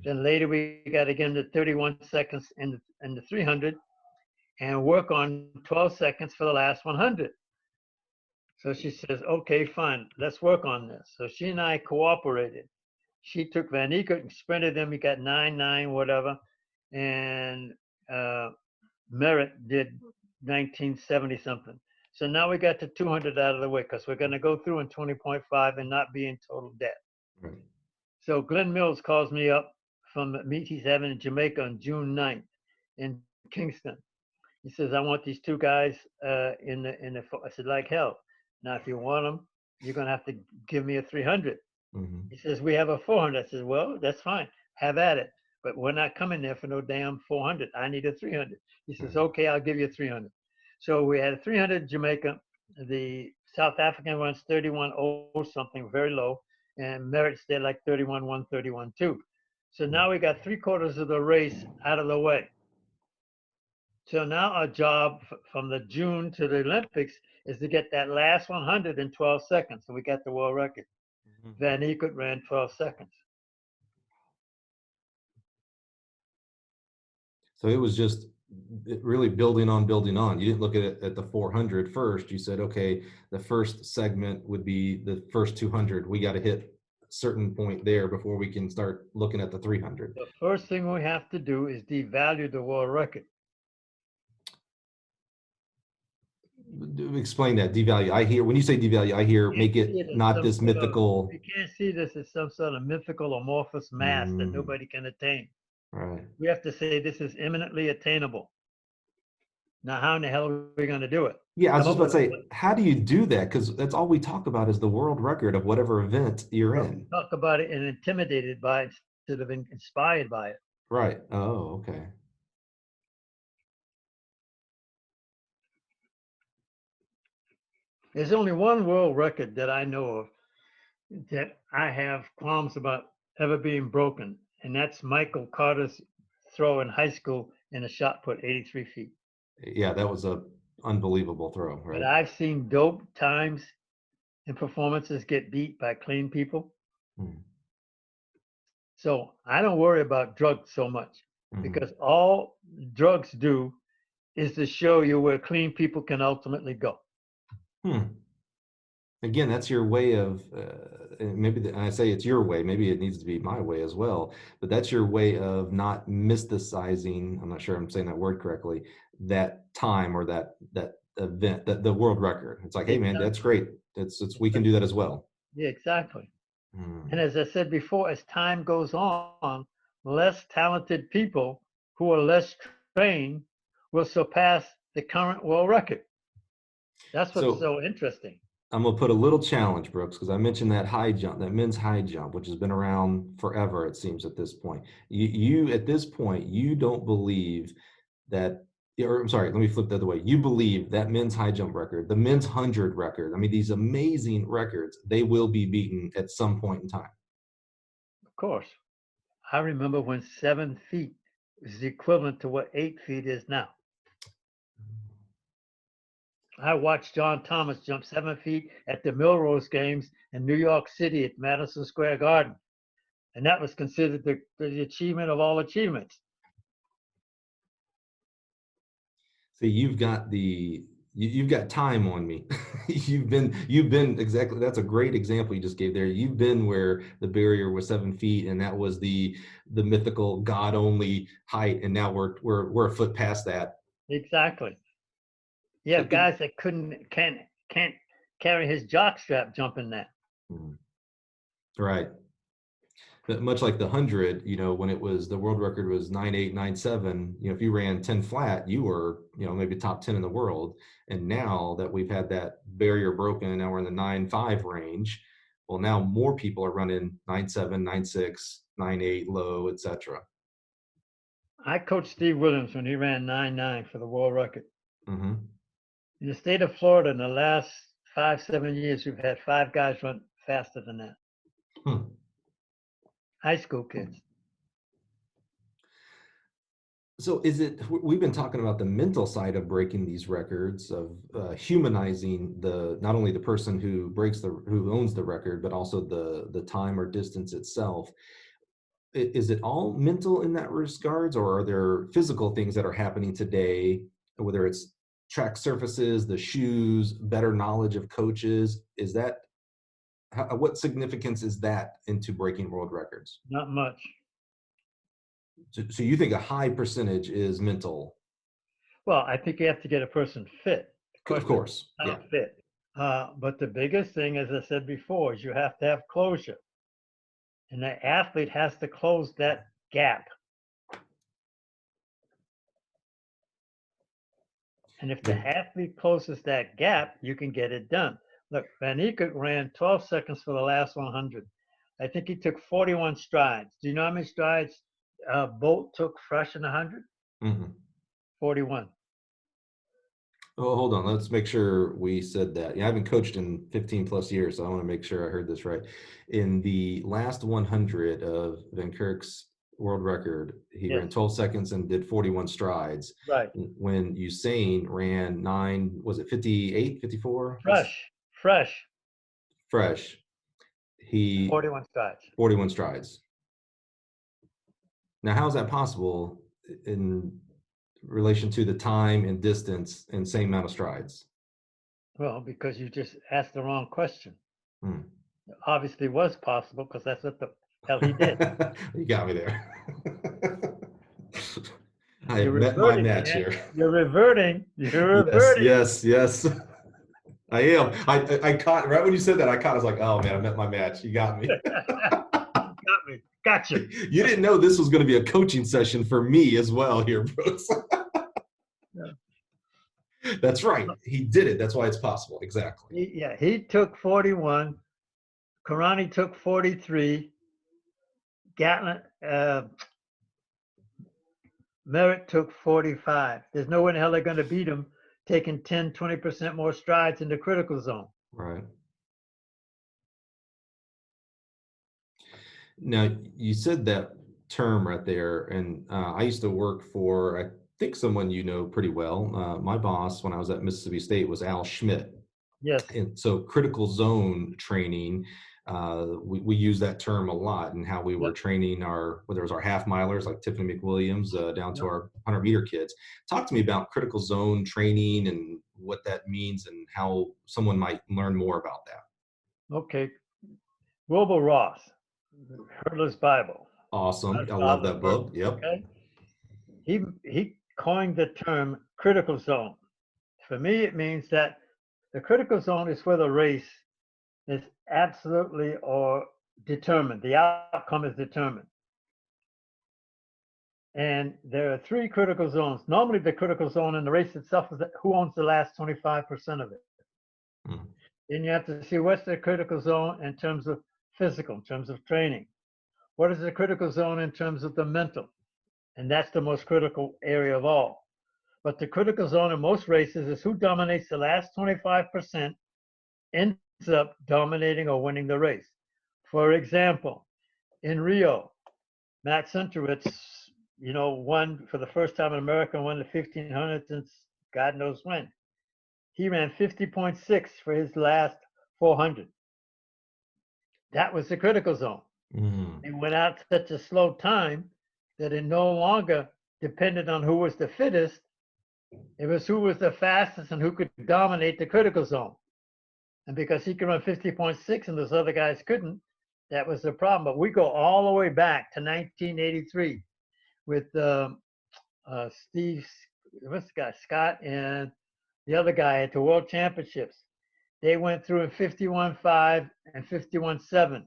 Then later we got to get them to 31 seconds in the 300 and work on 12 seconds for the last 100. So she says, okay, fine, let's work on this. So she and I cooperated. She took Van Eekert and sprinted them. He got 9.9, whatever. And Merritt did 1970 something. So now we got the 200 out of the way because we're going to go through in 20.5 and not be in total debt. Right. So Glenn Mills calls me up from a meet he's having in Jamaica on June 9th in Kingston. He says, I want these two guys in the. I said, like hell. Now, if you want them, you're going to have to give me a 300. Mm-hmm. He says, we have a 400. I said, well, that's fine. Have at it. But we're not coming there for no damn 400. I need a 300. He says, okay, I'll give you a 300. So we had a 300 in Jamaica. The South African runs 31.0 something, very low. And Merritt's there like 31.1, 31.2. So now we got 3/4 of the race out of the way. So now our job from the June to the Olympics is to get that last 100 in 12 seconds. So we got the world record. Mm-hmm. Van Eekert ran 12 seconds. So it was just really building on. You didn't look at it at the 400 first. You said, okay, the first segment would be the first 200. We got to hit a certain point there before we can start looking at the 300. The first thing we have to do is devalue the world record. Explain that. Devalue. I hear when you say devalue, I hear make it not this mythical. You can't see this as some sort of mythical amorphous mass that nobody can attain. Right. We have to say this is imminently attainable. Now, how in the hell are we going to do it? Yeah, I was just about to say, how do you do that? Because that's all we talk about is the world record of whatever event you're in. Talk about it and intimidated by it instead of inspired by it. Right. Oh, okay. There's only one world record that I know of that I have qualms about ever being broken, and that's Michael Carter's throw in high school in a shot put 83 feet. Yeah, that was a unbelievable throw, right? But I've seen dope times and performances get beat by clean people. So I don't worry about drugs so much because all drugs do is to show you where clean people can ultimately go. Again, that's your way of, maybe I say it's your way, maybe it needs to be my way as well, but that's your way of not mysticizing, I'm not sure I'm saying that word correctly, that time or that event, the world record. It's like, hey man, that's great. It's we can do that as well. Yeah, exactly. And as I said before, as time goes on, less talented people who are less trained will surpass the current world record. That's what's so interesting. I'm going to put a little challenge, Brooks, because I mentioned that high jump, that men's high jump, which has been around forever, it seems, at this point. You at this point, you don't believe that Yeah, or I'm sorry, let me flip the other way. You believe that men's high jump record, the men's 100 record, I mean, these amazing records, they will be beaten at some point in time. Of course. I remember when 7 feet is the equivalent to what 8 feet is now. I watched John Thomas jump 7 feet at the Milrose Games in New York City at Madison Square Garden. And that was considered the achievement of all achievements. See, you've got time on me. You've been exactly, that's a great example you just gave there. You've been where the barrier was 7 feet and that was the mythical God only height, and now we're a foot past that. Exactly. You So have guys that can't carry his jock strap jumping that. right. But much like the 100, when it was, the world record was 9.8, 9.7, if you ran 10 flat, you were, maybe top 10 in the world. And now that we've had that barrier broken and now we're in the 9.5 range, well, now more people are running 9.7, 9.6, 9.8 low, etc. I coached Steve Williams when he ran 9.9 for the world record. Mm-hmm. In the state of Florida, in the last 5-7 years, we've had 5 guys run faster than that. High school kids. So we've been talking about the mental side of breaking these records, of humanizing not only the person who owns the record, but also the time or distance itself. Is it all mental in that regards, or are there physical things that are happening today, whether it's track surfaces, the shoes, better knowledge of coaches? What significance is that into breaking world records? Not much. So you think a high percentage is mental? Well, I think you have to get a person fit. Of course, yeah. Fit. But the biggest thing, as I said before, is you have to have closure. And the athlete has to close that gap. And if the athlete closes that gap, you can get it done. Look, Van Eekert ran 12 seconds for the last 100. I think he took 41 strides. Do you know how many strides Bolt took fresh in 100? Mm-hmm. 41. Oh, hold on. Let's make sure we said that. Yeah, I haven't coached in 15 plus years, so I want to make sure I heard this right. In the last 100 of Van Kirk's world record, he ran 12 seconds and did 41 strides. Right. When Usain ran 58, 54? Fresh. He 41 strides. 41 strides. Now, how is that possible in relation to the time and distance and same amount of strides? Well, because you just asked the wrong question. It obviously was possible because that's what the hell he did. You got me there. I met my match here. You're reverting. Yes. I am. I caught right when you said that. I was like, oh man, I met my match. You got me. Gotcha. You didn't know this was going to be a coaching session for me as well here, Brooks. Yeah. That's right. He did it. That's why it's possible. Exactly. He took 41. Karani took 43. Gatlin, Merritt took 45. There's no way in hell they're going to beat him taking 10, 20% more strides in the critical zone. Right. Now, you said that term right there, and I used to work for, I think, someone you know pretty well. My boss, when I was at Mississippi State, was Al Schmidt. Yes. And so critical zone training, we use that term a lot, and how we were training whether it was our half milers like Tiffany McWilliams down to our 100-meter kids. Talk to me about critical zone training and what that means and how someone might learn more about that. Okay. Wilbur Ross, Hurdler's Bible. Awesome. I love that book. Yep. Okay. He coined the term critical zone. For me, it means that the critical zone is where the race is absolutely or determined. The outcome is determined. And there are 3 critical zones. Normally, the critical zone in the race itself is who owns the last 25% of it. Mm-hmm. Then you have to see what's the critical zone in terms of physical, in terms of training. What is the critical zone in terms of the mental? And that's the most critical area of all. But the critical zone in most races is who dominates the last 25% ends up dominating or winning the race. For example, in Rio, Matt Centrowitz, won for the first time in America and won the 1500 since God knows when. He ran 50.6 for his last 400. That was the critical zone. Mm. It went out such a slow time that it no longer depended on who was the fittest. It was who was the fastest and who could dominate the critical zone. And because he could run 50.6 and those other guys couldn't, that was the problem. But we go all the way back to 1983 with Steve, what's the guy, Scott, and the other guy at the World Championships. They went through in 51.5 and 51.7.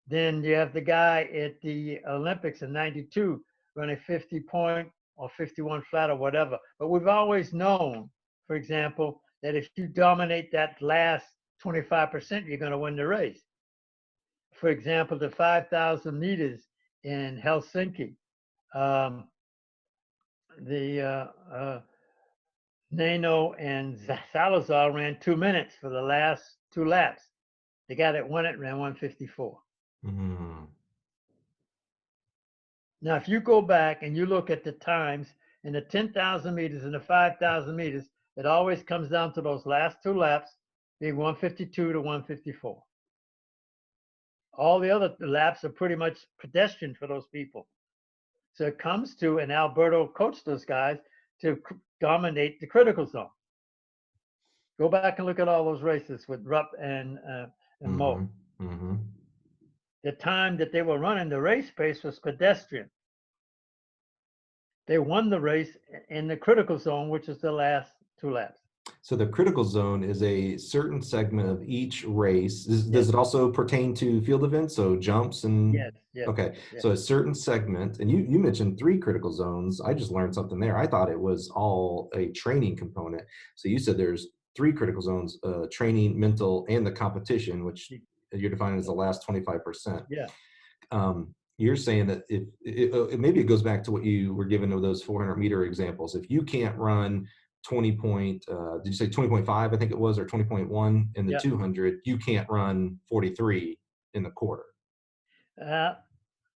Then you have the guy at the Olympics in 92 running 50 point or 51 flat or whatever. But we've always known, for example, that if you dominate that last 25%, you're going to win the race. For example, the 5,000 meters in Helsinki, Nano and Salazar ran 2 minutes for the last 2 laps. The guy that won it ran 154. Mm. Now, if you go back and you look at the times in the 10,000 meters and the 5,000 meters, it always comes down to those last 2 laps being 152 to 154. All the other laps are pretty much pedestrian for those people. So it comes to, and Alberto coached those guys to dominate the critical zone. Go back and look at all those races with Rupp and Mo. Mm-hmm. The time that they were running, the race pace was pedestrian. They won the race in the critical zone, which is the last 2 laps. So the critical zone is a certain segment of each race. Does it also pertain to field events? So jumps and yes. Okay. Yes. So a certain segment, and you mentioned 3 critical zones. I just learned something there. I thought it was all a training component. So you said there's 3 critical zones: training, mental, and the competition, which you're defining as the last 25%. Yeah. You're saying that if maybe it goes back to what you were given of those 400-meter examples. If you can't run 20 point, did you say 20.5, I think it was, or 20.1 in the 200, you can't run 43 in the quarter.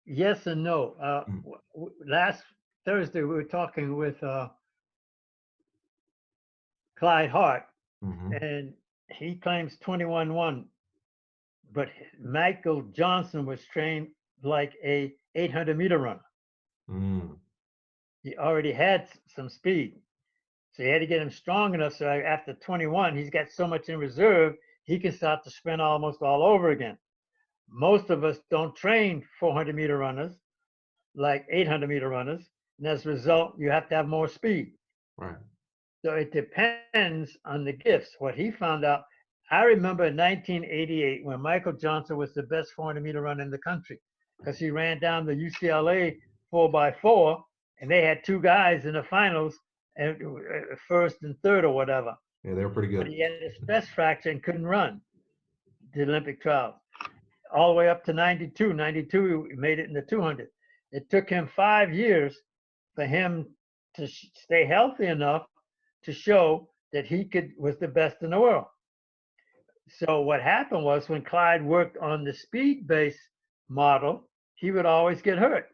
Yes and no. Last Thursday, we were talking with Clyde Hart, and he claims 21.1, but Michael Johnson was trained like a 800-meter runner. He already had some speed. So you had to get him strong enough so after 21, he's got so much in reserve, he can start to sprint almost all over again. Most of us don't train 400-meter runners like 800-meter runners, and as a result, you have to have more speed. Right. So it depends on the gifts. What he found out, I remember in 1988 when Michael Johnson was the best 400-meter runner in the country because he ran down the UCLA 4x4, and they had 2 guys in the finals, and first and third or whatever. Yeah, they were pretty good. But he had a stress fracture and couldn't run the Olympic trials. All the way up to 92. 92, he made it in the 200. It took him 5 years for him to stay healthy enough to show that he was the best in the world. So what happened was when Clyde worked on the speed-based model, he would always get hurt.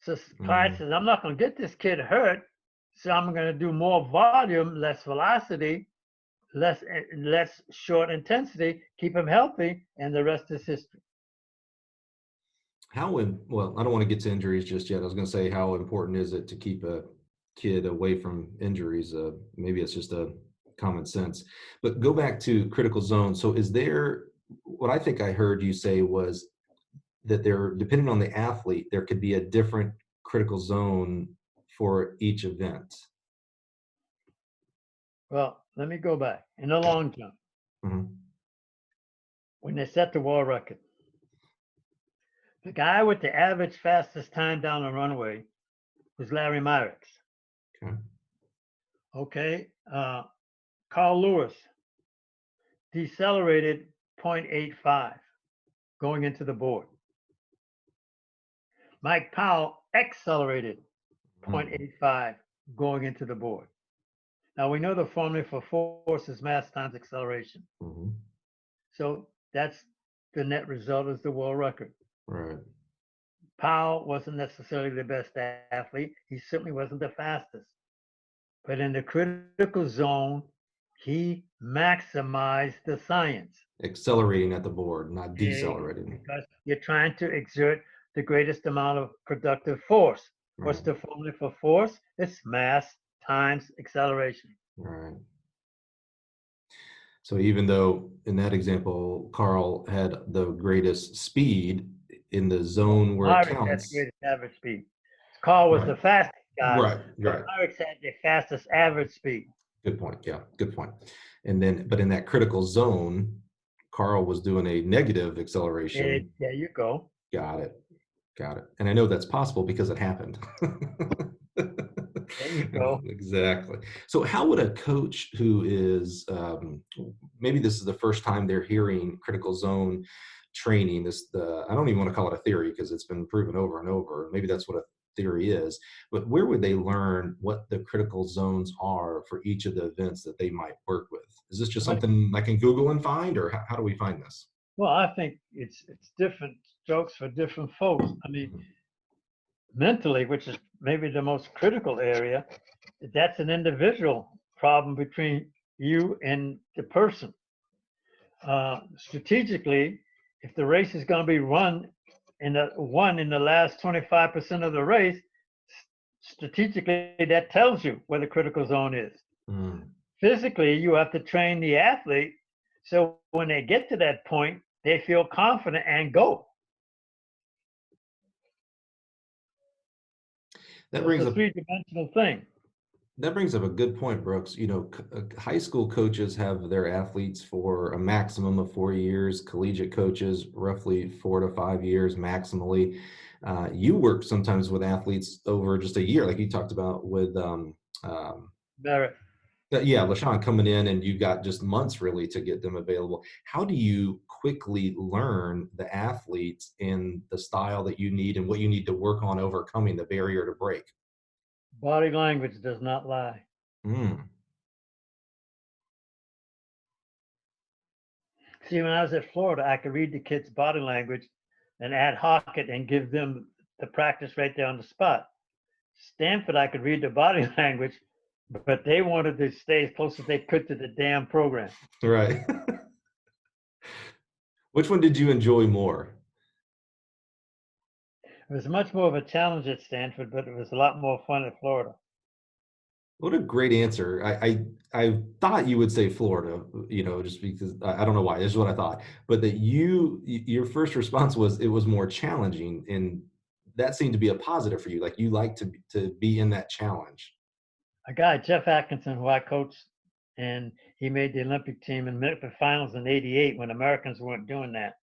So Clyde says, I'm not going to get this kid hurt, so I'm going to do more volume, less velocity, less short intensity, keep him healthy, and the rest is history. Well, I don't want to get to injuries just yet. I was going to say, how important is it to keep a kid away from injuries? Maybe it's just a common sense. But go back to critical zone. So is there, what I think I heard you say was that there, depending on the athlete, there could be a different critical zone for each event. Well, let me go back. In the long jump, when they set the world record, the guy with the average fastest time down the runway was Larry Myrick. Okay. Carl Lewis decelerated 0.85 going into the board. Mike Powell accelerated 0.85 going into the board. Now we know the formula for force is mass times acceleration. Hmm. So that's the net result is the world record. Right. Powell wasn't necessarily the best athlete. He certainly wasn't the fastest. But in the critical zone, he maximized the science. Accelerating at the board, not decelerating. Because you're trying to exert the greatest amount of productive force. What's Right. the formula for force? It's mass times acceleration. Right. So even though in that example, Carl had the greatest speed in the zone where it Myrick had the counts. greatest average speed. Carl was Right. the fastest guy, Right. but Right. Myrick had the fastest average speed. Good point. Yeah. Good point. And then, but in that critical zone, Carl was doing a negative acceleration. There you go. Got it. Got it. And I know that's possible because it happened. There you go. Exactly. So, how would a coach who is maybe this is the first time they're hearing critical zone training? I don't even want to call it a theory because it's been proven over and over. Maybe that's what a theory is. But where would they learn what the critical zones are for each of the events that they might work with? Is this just something I can Google and find, or how do we find this? Well, I think it's different strokes for different folks. I mean, mentally, which is maybe the most critical area, that's an individual problem between you and the person. Strategically, if the race is going to be run in the last 25% of the race, strategically that tells you where the critical zone is. Mm. Physically, you have to train the athlete so when they get to that point, they feel confident and go. That So it's brings a up three-dimensional thing. That brings up a good point, Brooks. High school coaches have their athletes for a maximum of 4 years, collegiate coaches, roughly 4 to 5 years maximally. You work sometimes with athletes over just a year, like you talked about with, Merit. yeah, LaShawn coming in, and you got just months really to get them available. How do you quickly learn the athletes and the style that you need and what you need to work on overcoming the barrier to break? Body language does not lie. Mm. See, when I was at Florida, I could read the kids' body language and ad hoc it and give them the practice right there on the spot. Stanford, I could read the body language, but they wanted to stay as close as they could to the damn program. Right. Which one did you enjoy more? It was much more of a challenge at Stanford, but it was a lot more fun at Florida. What a great answer. I thought you would say Florida, just because I don't know why. This is what I thought. But that your first response was it was more challenging, and that seemed to be a positive for you. Like you like to be in that challenge. A guy, Jeff Atkinson, who I coached, and he made the Olympic team and made the finals in '88 when Americans weren't doing that.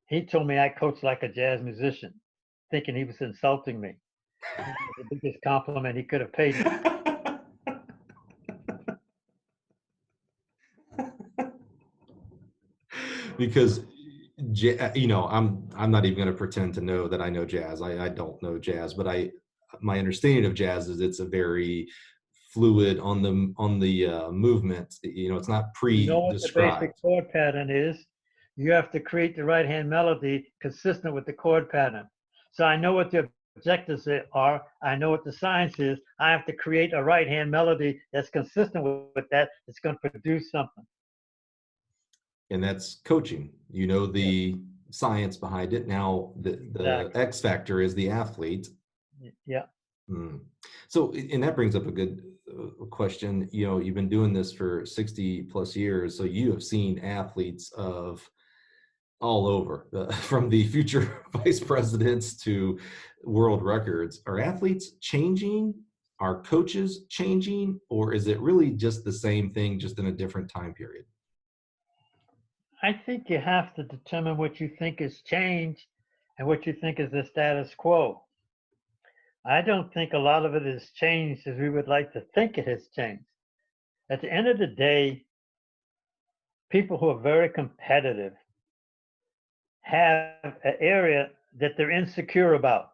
He told me I coached like a jazz musician, thinking he was insulting me. It was the biggest compliment he could have paid me. Because I'm not even going to pretend to know that I know jazz. I don't know jazz, but my understanding of jazz is it's a very fluid on the movement. It's not You know what the basic pre-described. chord pattern is? You have to create the right hand melody consistent with the chord pattern. So I know what the objectives are. I know what the science is. I have to create a right hand melody that's consistent with that. It's going to produce something. And that's coaching. Yes, The science behind it. Now the exactly. X factor is the athlete. Yeah. Hmm. So, and that brings up a good question. You've been doing this for 60 plus years, so you have seen athletes of all over, from the future vice presidents to world records. Are athletes changing? Are coaches changing? Or is it really just the same thing, just in a different time period? I think you have to determine what you think is change and what you think is the status quo. I don't think a lot of it has changed as we would like to think it has changed. At the end of the day, people who are very competitive have an area that they're insecure about,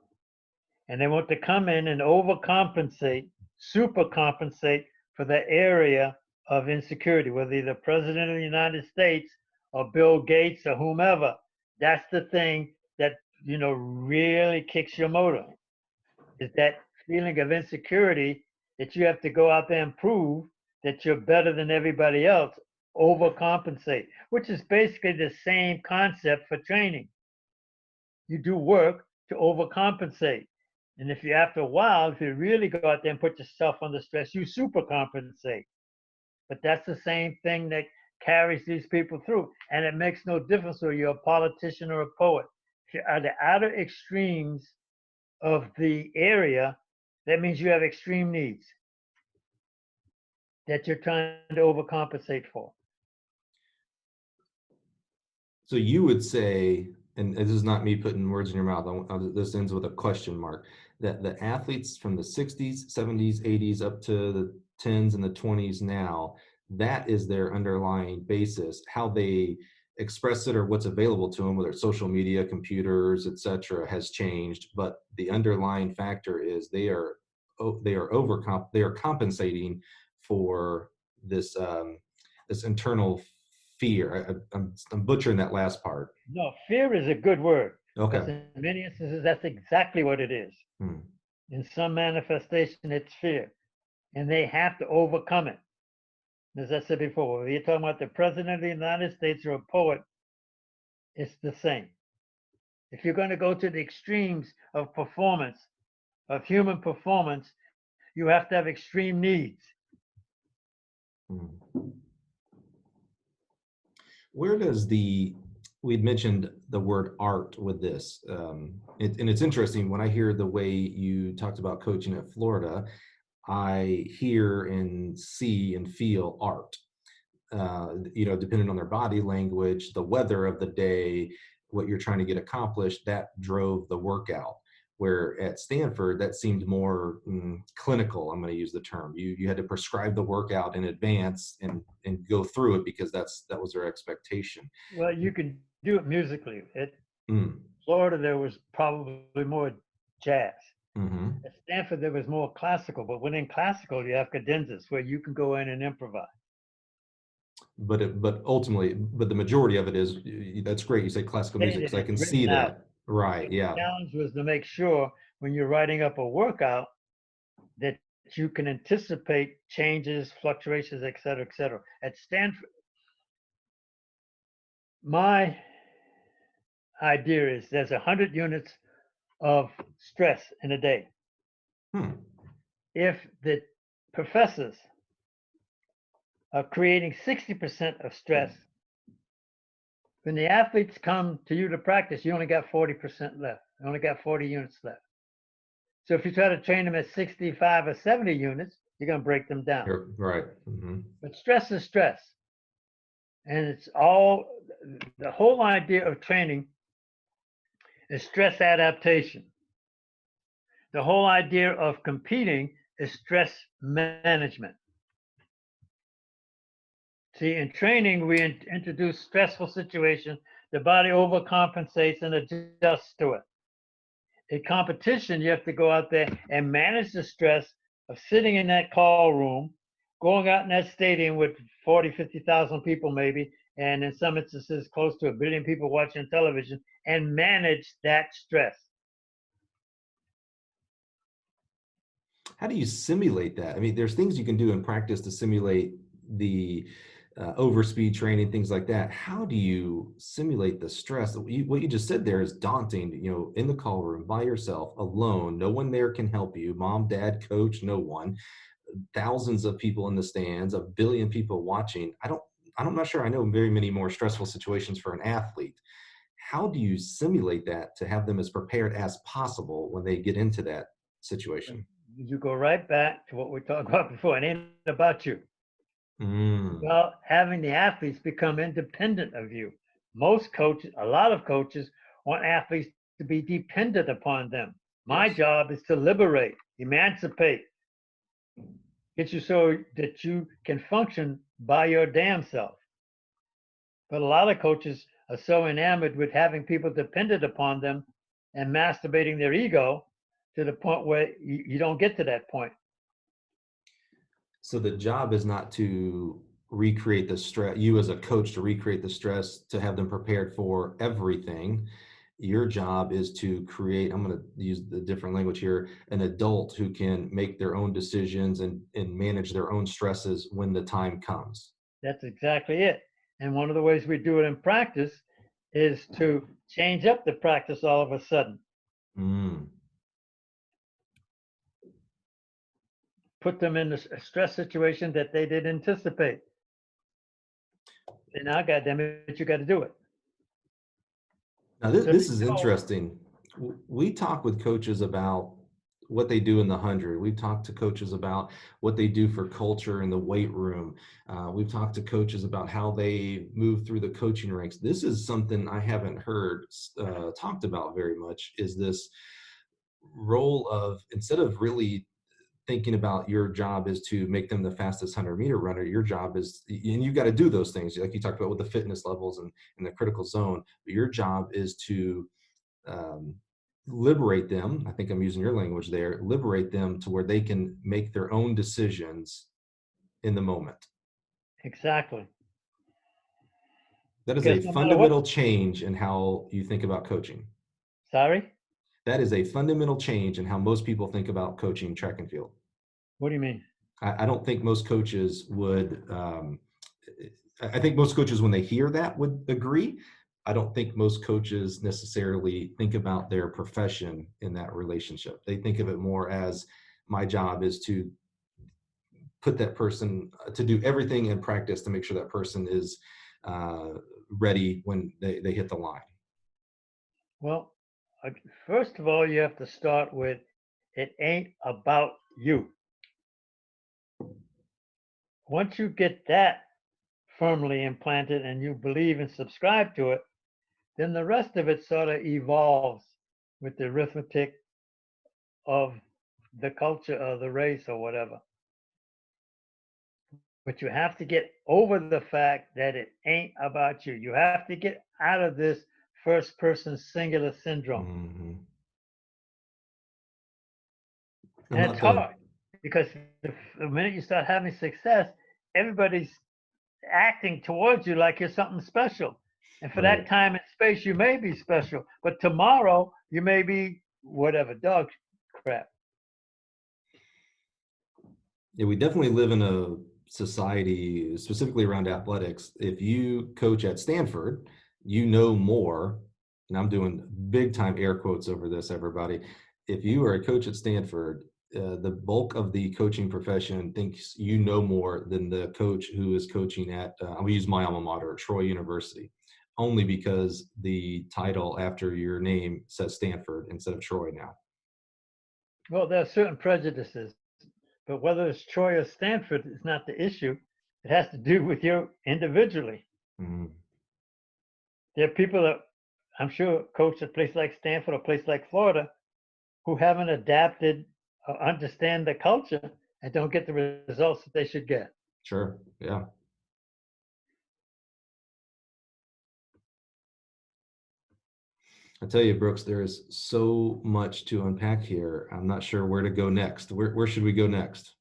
and they want to come in and overcompensate, supercompensate for the area of insecurity, whether you're the president of the United States or Bill Gates or whomever. That's the thing that, really kicks your motor, is that feeling of insecurity that you have to go out there and prove that you're better than everybody else, overcompensate, which is basically the same concept for training. You do work to overcompensate. And if you, after a while, if you really go out there and put yourself under stress, you supercompensate. But that's the same thing that carries these people through. And it makes no difference whether you're a politician or a poet. If you're at the outer extremes of the area, that means you have extreme needs that you're trying to overcompensate for. So you would say, and this is not me putting words in your mouth, this ends with a question mark, that the athletes from the 60s, 70s, 80s up to the 10s and the 20s now, that is their underlying basis. How they express it or what's available to them, whether it's social media, computers, etc., has changed. But the underlying factor is they are compensating for this this internal fear. I'm butchering that last part. No, fear is a good word. Okay. Because in many instances, that's exactly what it is. In some manifestation, it's fear. And they have to overcome it. As I said before, whether you're talking about the president of the United States or a poet, it's the same. If you're going to go to the extremes of performance, of human performance, you have to have extreme needs. Where does we'd mentioned the word art with this, and it's interesting when I hear the way you talked about coaching at Florida, I hear and see and feel art, depending on their body language, the weather of the day, what you're trying to get accomplished, that drove the workout. Where at Stanford, that seemed more clinical. I'm going to use the term. You had to prescribe the workout in advance and go through it because that was their expectation. Well, you can do it musically. At Florida, there was probably more jazz. At Stanford, there was more classical. But within classical, you have cadenzas where you can go in and improvise. But ultimately, the majority of it is, that's great. You say classical music because I can see that. Right. But yeah. The challenge was to make sure when you're writing up a workout that you can anticipate changes, fluctuations, et cetera, et cetera. At Stanford, my idea is there's 100 units of stress in a day. If the professors are creating 60% of stress, when the athletes come to you to practice, you only got 40% left. You only got 40 units left. So if you try to train them at 65 or 70 units, you're going to break them down. Right. But stress is stress. And it's all, the whole idea of training is stress adaptation. The whole idea of competing is stress management. See, in training, we introduce stressful situations. The body overcompensates and adjusts to it. In competition, you have to go out there and manage the stress of sitting in that call room, going out in that stadium with 40, 50,000 people maybe, and in some instances close to 1 billion people watching television, and manage that stress. How do you simulate that? I mean, there's things you can do in practice to simulate the overspeed training, things like that. How do you simulate the stress? What you just said there is daunting, in the call room by yourself, alone, no one there can help you, mom, dad, coach, no one, thousands of people in the stands, 1 billion people watching. I'm not sure I know very many more stressful situations for an athlete. How do you simulate that to have them as prepared as possible when they get into that situation? You go right back to what we talked about before. It ain't about you. Well, having the athletes become independent of you. Most coaches, a lot of coaches, want athletes to be dependent upon them. My job is to liberate, emancipate, get you so that you can function by your damn self. But a lot of coaches are so enamored with having people dependent upon them and masturbating their ego to the point where you don't get to that point. So the job is not to recreate the stress, you as a coach to recreate the stress, to have them prepared for everything. Your job is to create, I'm going to use the different language here, an adult who can make their own decisions and manage their own stresses when the time comes. That's exactly it. And one of the ways we do it in practice is to change up the practice all of a sudden. Mm. Put them in a stress situation that they didn't anticipate. And now, goddamn it, you got to do it. Now, this, So this is interesting. We talk with coaches about what they do in the 100. We've talked to coaches about what they do for culture in the weight room. We've talked to coaches about how they move through the coaching ranks. This is something I haven't heard talked about very much, is this role of, instead of really thinking about your job is to make them the fastest 100-meter runner, your job is, and you got to do those things like you talked about with the fitness levels and the critical zone, but your job is to um, liberate them. I think I'm using your language there, liberate them to where they can make their own decisions in the moment. exactly. That is a Because no matter what, fundamental change in how you think about coaching. sorry, That is a fundamental change in how most people think about coaching track and field. what do you mean? I don't think most coaches would, I think most coaches, when they hear that, would agree. I don't think most coaches necessarily think about their profession in that relationship. They think of it more as, my job is to put that person, to do everything in practice to make sure that person is ready when they hit the line. Well, first of all, you have to start with it ain't about you. Once you get that firmly implanted and you believe and subscribe to it, then the rest of it sort of evolves with the arithmetic of the culture of the race or whatever. But you have to get over the fact that it ain't about you. You have to get out of this first person singular syndrome. Mm-hmm. I'm And not it's the hard because the minute you start having success, everybody's acting towards you like you're something special. And for right. that time and space, you may be special, but tomorrow you may be whatever, dog crap. Yeah, we definitely live in a society, specifically around athletics. If you coach at Stanford, you know more, and I'm doing big time air quotes over this, everybody. If you are a coach at Stanford, the bulk of the coaching profession thinks you know more than the coach who is coaching at, I'm going to use my alma mater, Troy University, only because the title after your name says Stanford instead of Troy now. Well, there are certain prejudices, but whether it's Troy or Stanford is not the issue. It has to do with you individually. Mm-hmm. There are people that I'm sure coach at a place like Stanford or a place like Florida who haven't adapted or understand the culture and don't get the results that they should get. Sure. Yeah. I tell you, Brooks, there is so much to unpack here. I'm not sure where to go next. Where should we go next?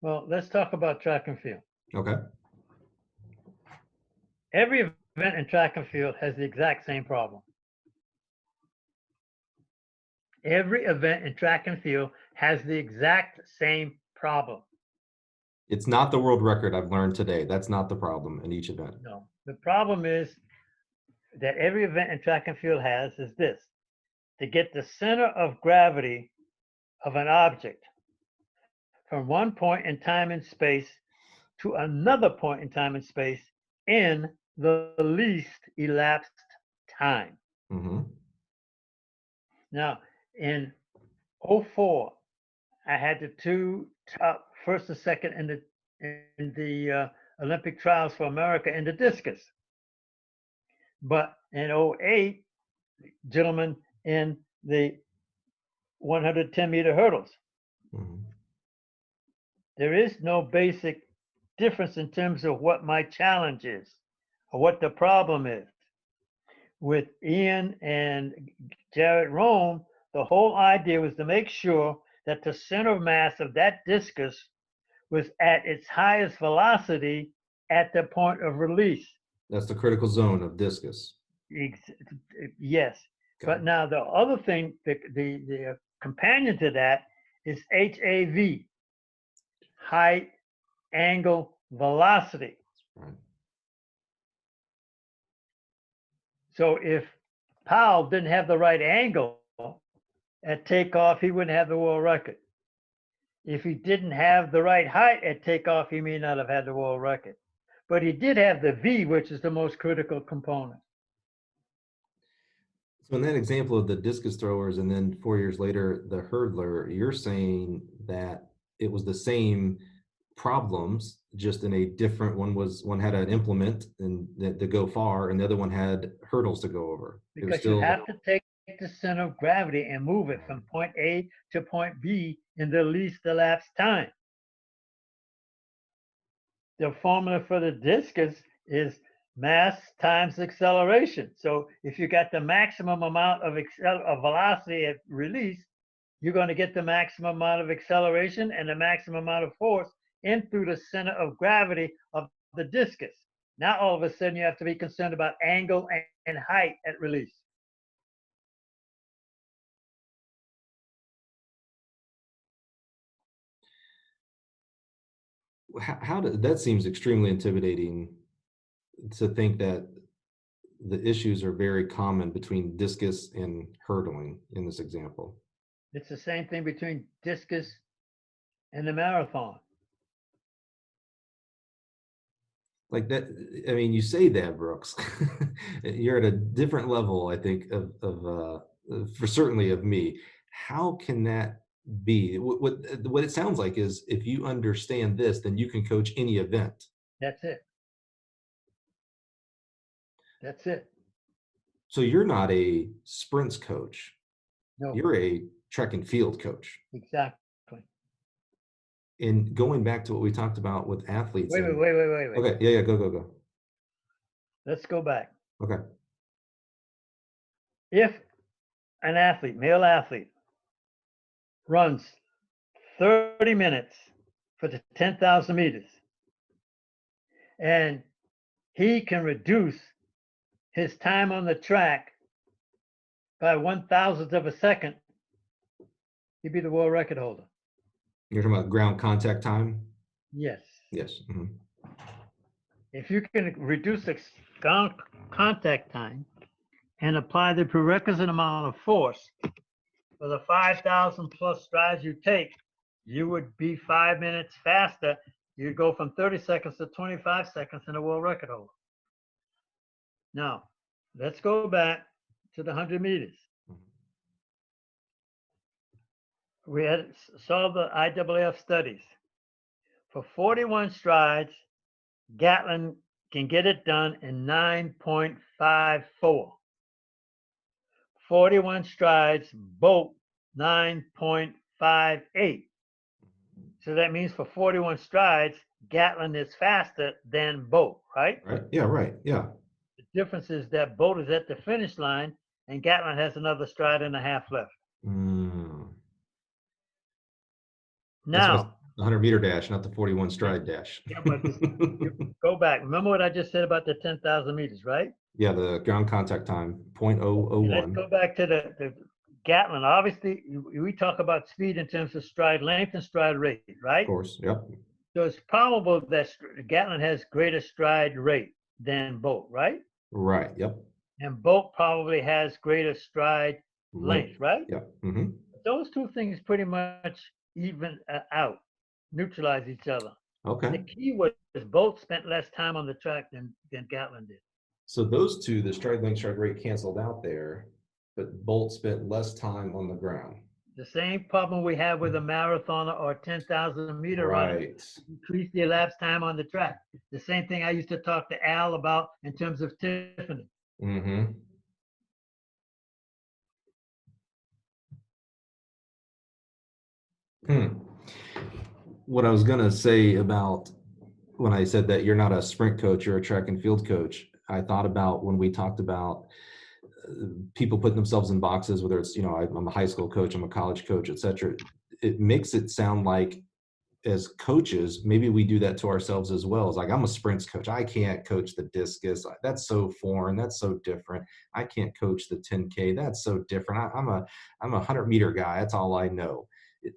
Well, let's talk about track and field. Okay. Every event in track and field has the exact same problem. Every event in track and field has the exact same problem. It's not the world record, I've learned today. That's not the problem in each event. No, the problem is that every event in track and field has is this: to get the center of gravity of an object from one point in time and space to another point in time and space in the least elapsed time. Mm-hmm. Now, in '04, I had the two top, first and second in the Olympic trials for America in the discus. But in '08, gentlemen in the 110-meter hurdles. Mm-hmm. There is no basic difference in terms of what my challenge is or what the problem is. With Ian and Jared Rome, the whole idea was to make sure that the center of mass of that discus was at its highest velocity at the point of release. That's the critical zone of discus. Yes. Okay. But now the other thing, the companion to that is HAV, height, angle, velocity. Right. So if Powell didn't have the right angle at takeoff, he wouldn't have the world record. If he didn't have the right height at takeoff, he may not have had the world record. But he did have the V, which is the most critical component. So in that example of the discus throwers and then 4 years later, the hurdler, you're saying that it was the same problems, just in a different one had an implement and to go far, and the other one had hurdles to go over. Because you have to take the center of gravity and move it from point A to point B in the least elapsed time. The formula for the discus is mass times acceleration. So if you got the maximum amount of velocity at release, you're going to get the maximum amount of acceleration and the maximum amount of force in through the center of gravity of the discus. Now all of a sudden you have to be concerned about angle and height at release. How that seems extremely intimidating, to think that the issues are very common between discus and hurdling in this example. It's the same thing between discus and the marathon. Like that, I mean, you say that, Brooks. You're at a different level, I think, for certainly of me. How can that be? What it sounds like is, if you understand this, then you can coach any event. That's it. That's it. So you're not a sprints coach. No. You're a track and field coach. Exactly. And going back to what we talked about with athletes. Wait. Okay, yeah, go. Let's go back. Okay. If an athlete, male athlete, runs 30 minutes for the 10,000 meters, and he can reduce his time on the track by 1,000th of a second, he'd be the world record holder. You're talking about ground contact time? Yes. Yes. Mm-hmm. If you can reduce the ground contact time and apply the prerequisite amount of force for the 5,000 plus strides you take, you would be 5 minutes faster. You'd go from 30 seconds to 25 seconds in a world record holder. Now, let's go back to the 100 meters. We saw the IAAF studies. For 41 strides, Gatlin can get it done in 9.54. 41 strides, Bolt 9.58. So that means for 41 strides, Gatlin is faster than Bolt, right? Right. Yeah, right. Yeah. The difference is that Bolt is at the finish line and Gatlin has another stride and a half left. Now, the 100-meter dash, not the 41 stride dash. Yeah, but go back. Remember what I just said about the 10,000 meters, right? Yeah, the ground contact time, 0.001. Let's go back to the Gatlin. Obviously, we talk about speed in terms of stride length and stride rate, right? Of course, yep. So it's probable that Gatlin has greater stride rate than Bolt, right? Right, yep. And Bolt probably has greater stride length, right? Yep. Mm-hmm. Those two things pretty much even out, neutralize each other. Okay. The key was Bolt spent less time on the track than Gatlin did. So those two, the stride length, stride rate, canceled out there, but Bolt spent less time on the ground. The same problem we have with a marathoner or 10,000 meter runner. Increase the elapsed time on the track. The same thing I used to talk to Al about in terms of Tiffany. Mm-hmm. What I was going to say about when I said that you're not a sprint coach, you're a track and field coach, I thought about when we talked about people putting themselves in boxes, whether it's, I'm a high school coach, I'm a college coach, etc. It makes it sound like as coaches, maybe we do that to ourselves as well. It's like, I'm a sprints coach. I can't coach the discus. That's so foreign. That's so different. I can't coach the 10K. That's so different. I'm a 100-meter guy. That's all I know.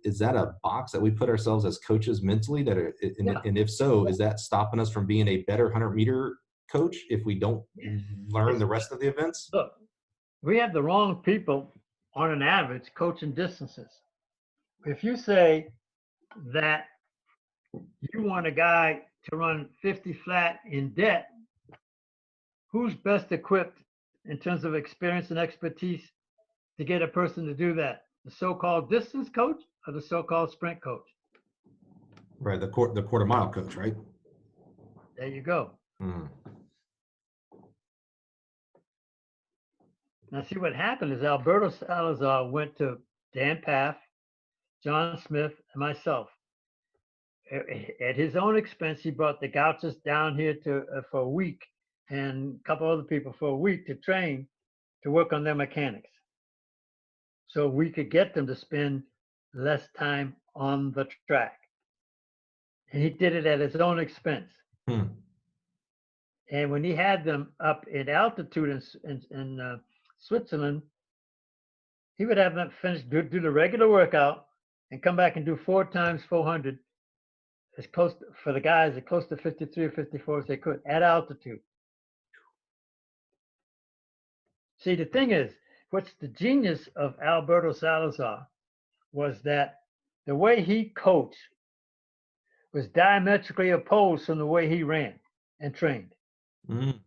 Is that a box that we put ourselves as coaches mentally that are, Yeah. and if so, is that stopping us from being a better 100-meter coach if we don't learn the rest of the events? Look, we have the wrong people on an average coaching distances. If you say that you want a guy to run 50 flat in debt, who's best equipped in terms of experience and expertise to get a person to do that? The so-called distance coach or the so-called sprint coach? Right, the quarter mile coach, right? There you go. Mm. Now, see what happened is Alberto Salazar went to Dan Paff, John Smith, and myself. At his own expense, he brought the Gauchos down here for a week and a couple other people for a week to train to work on their mechanics. So we could get them to spend less time on the track. And he did it at his own expense. Hmm. And when he had them up in altitude in Switzerland, he would have them finish, do the regular workout and come back and do 4 times 400 as close to, for the guys, as close to 53 or 54 as they could at altitude. See, the thing is, what's the genius of Alberto Salazar was that the way he coached was diametrically opposed from the way he ran and trained. Mm.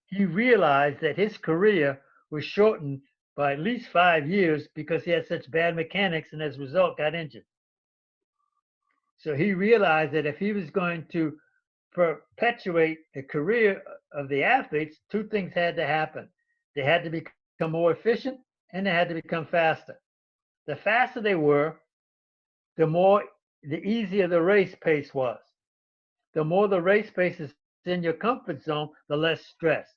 He realized that his career was shortened by at least 5 years because he had such bad mechanics and as a result got injured. So he realized that if he was going to perpetuate the career of the athletes, 2 things had to happen. They had to become more efficient and they had to become faster. The faster they were, the easier the race pace was. The more the race pace is in your comfort zone, the less stress.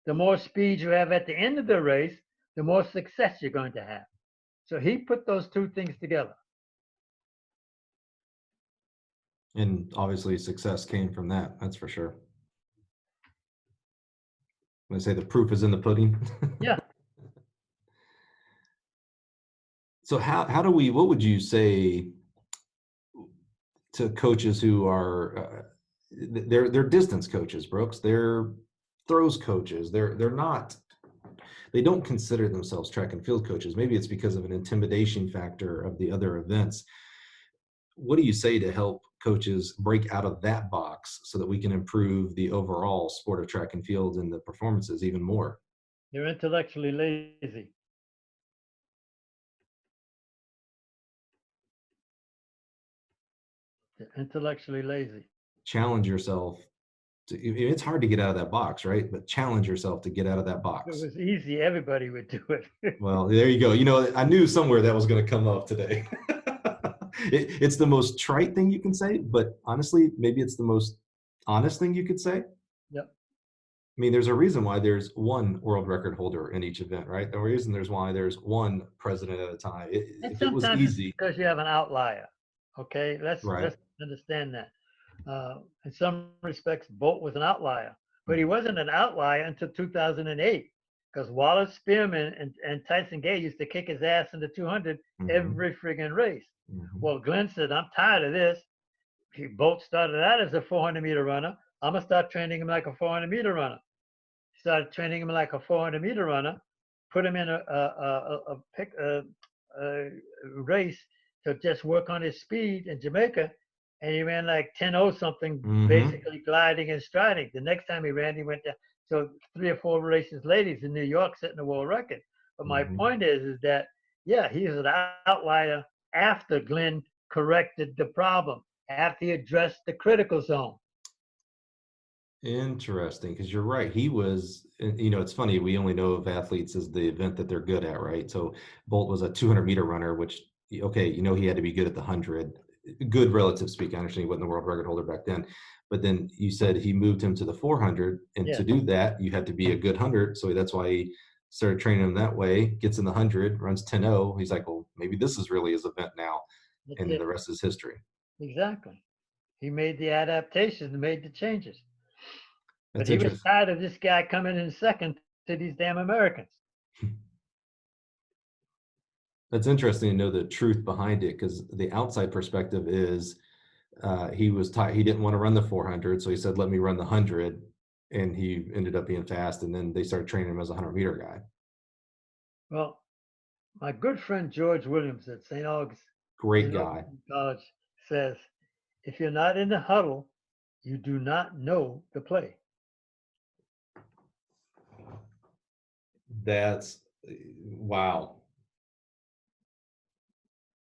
The more speed you have at the end of the race, the more success you're going to have. So he put those 2 things together. And obviously success came from that. That's for sure. I'm going to say the proof is in the pudding. Yeah. So how do we, what would you say to coaches who are, they're distance coaches, Brooks, they're throws coaches. They're not, they don't consider themselves track and field coaches. Maybe it's because of an intimidation factor of the other events. What do you say to help coaches break out of that box so that we can improve the overall sport of track and field and the performances even more? They're intellectually lazy. They're intellectually lazy. Challenge yourself. It's hard to get out of that box, right? But challenge yourself to get out of that If box. it was easy, everybody would do it. Well, there you go. You know, I knew somewhere that was going to come up today. It's the most trite thing you can say, but honestly, maybe it's the most honest thing you could say. Yep. I mean, there's a reason why there's one world record holder in each event, right? The reason there's why there's one president at a time. And If it was sometimes easy, it's because you have an outlier. Okay, let's right? understand that. In some respects, Bolt was an outlier, but he wasn't an outlier until 2008 because Wallace Spearman and Tyson Gay used to kick his ass in the 200 every friggin' race. Well, Glenn said, I'm tired of this. Bolt started out as a 400-meter runner. I'm going to start training him like a 400-meter runner. Started training him like a 400-meter runner, put him in a race to just work on his speed in Jamaica, and he ran like 10:0 something, basically gliding and striding. The next time he ran, he went to, so 3 or 4 races later, he's in New York setting the world record. But my point is that, yeah, he was an outlier after Glenn corrected the problem, after he addressed the critical zone. Interesting, because you're right. He was, you know, it's funny. We only know of athletes as the event that they're good at, right? So Bolt was a 200-meter runner, which, okay, you know, he had to be good at the 100. Good relative speaking. I understand he wasn't the world record holder back then. But then you said he moved him to the 400. And to do that, you had to be a good 100. So that's why he started training him that way, gets in the 100, runs 10:0. He's like, well, maybe this is really his event now. And the rest is history. Exactly. He made the adaptations and made the changes. But That's he was interesting. tired of this guy coming in second to these damn Americans. That's interesting to know the truth behind it, because the outside perspective is he was tired. He didn't want to run the 400, so he said, "Let me run the 100," and he ended up being fast. And then they started training him as a 100-meter guy. Well, my good friend George Williams at Great St. guy. Augustine College says, if you're not in the huddle, you do not know the play. That's wow.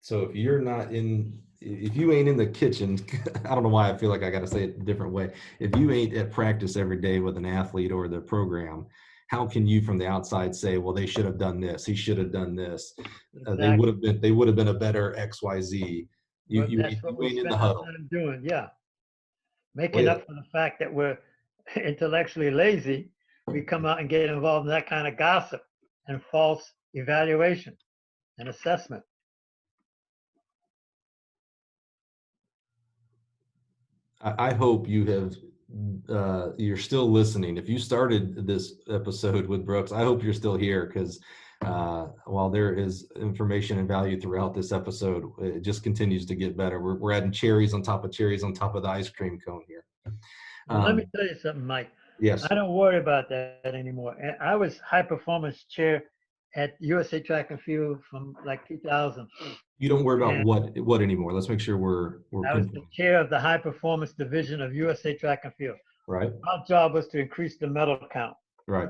So if you're not in, if you ain't in the kitchen, I don't know why I feel like I got to say it a different way. If you ain't at practice every day with an athlete or the program, how can you from the outside say, well, they should have done this, he should have done this, Exactly. they would have been a better XYZ. But that's You what we ain't in the spend our huddle. time doing. Yeah. Making Well, up for the fact that we're intellectually lazy, we come out and get involved in that kind of gossip and false evaluation and assessment. I hope you have you're still listening. If you started this episode with Brooks, I hope you're still here, because while there is information and value throughout this episode, it just continues to get better. We're adding cherries on top of cherries on top of the ice cream cone here. Well, let me tell you something, Mike. Yes. I don't worry about that anymore. And I was high performance chair at USA Track and Field from like 2000. You don't worry about And what anymore. Let's make sure we're I was the pinpointing. chair of the high performance division of USA Track and Field. Right. Our job was to increase the medal count. Right.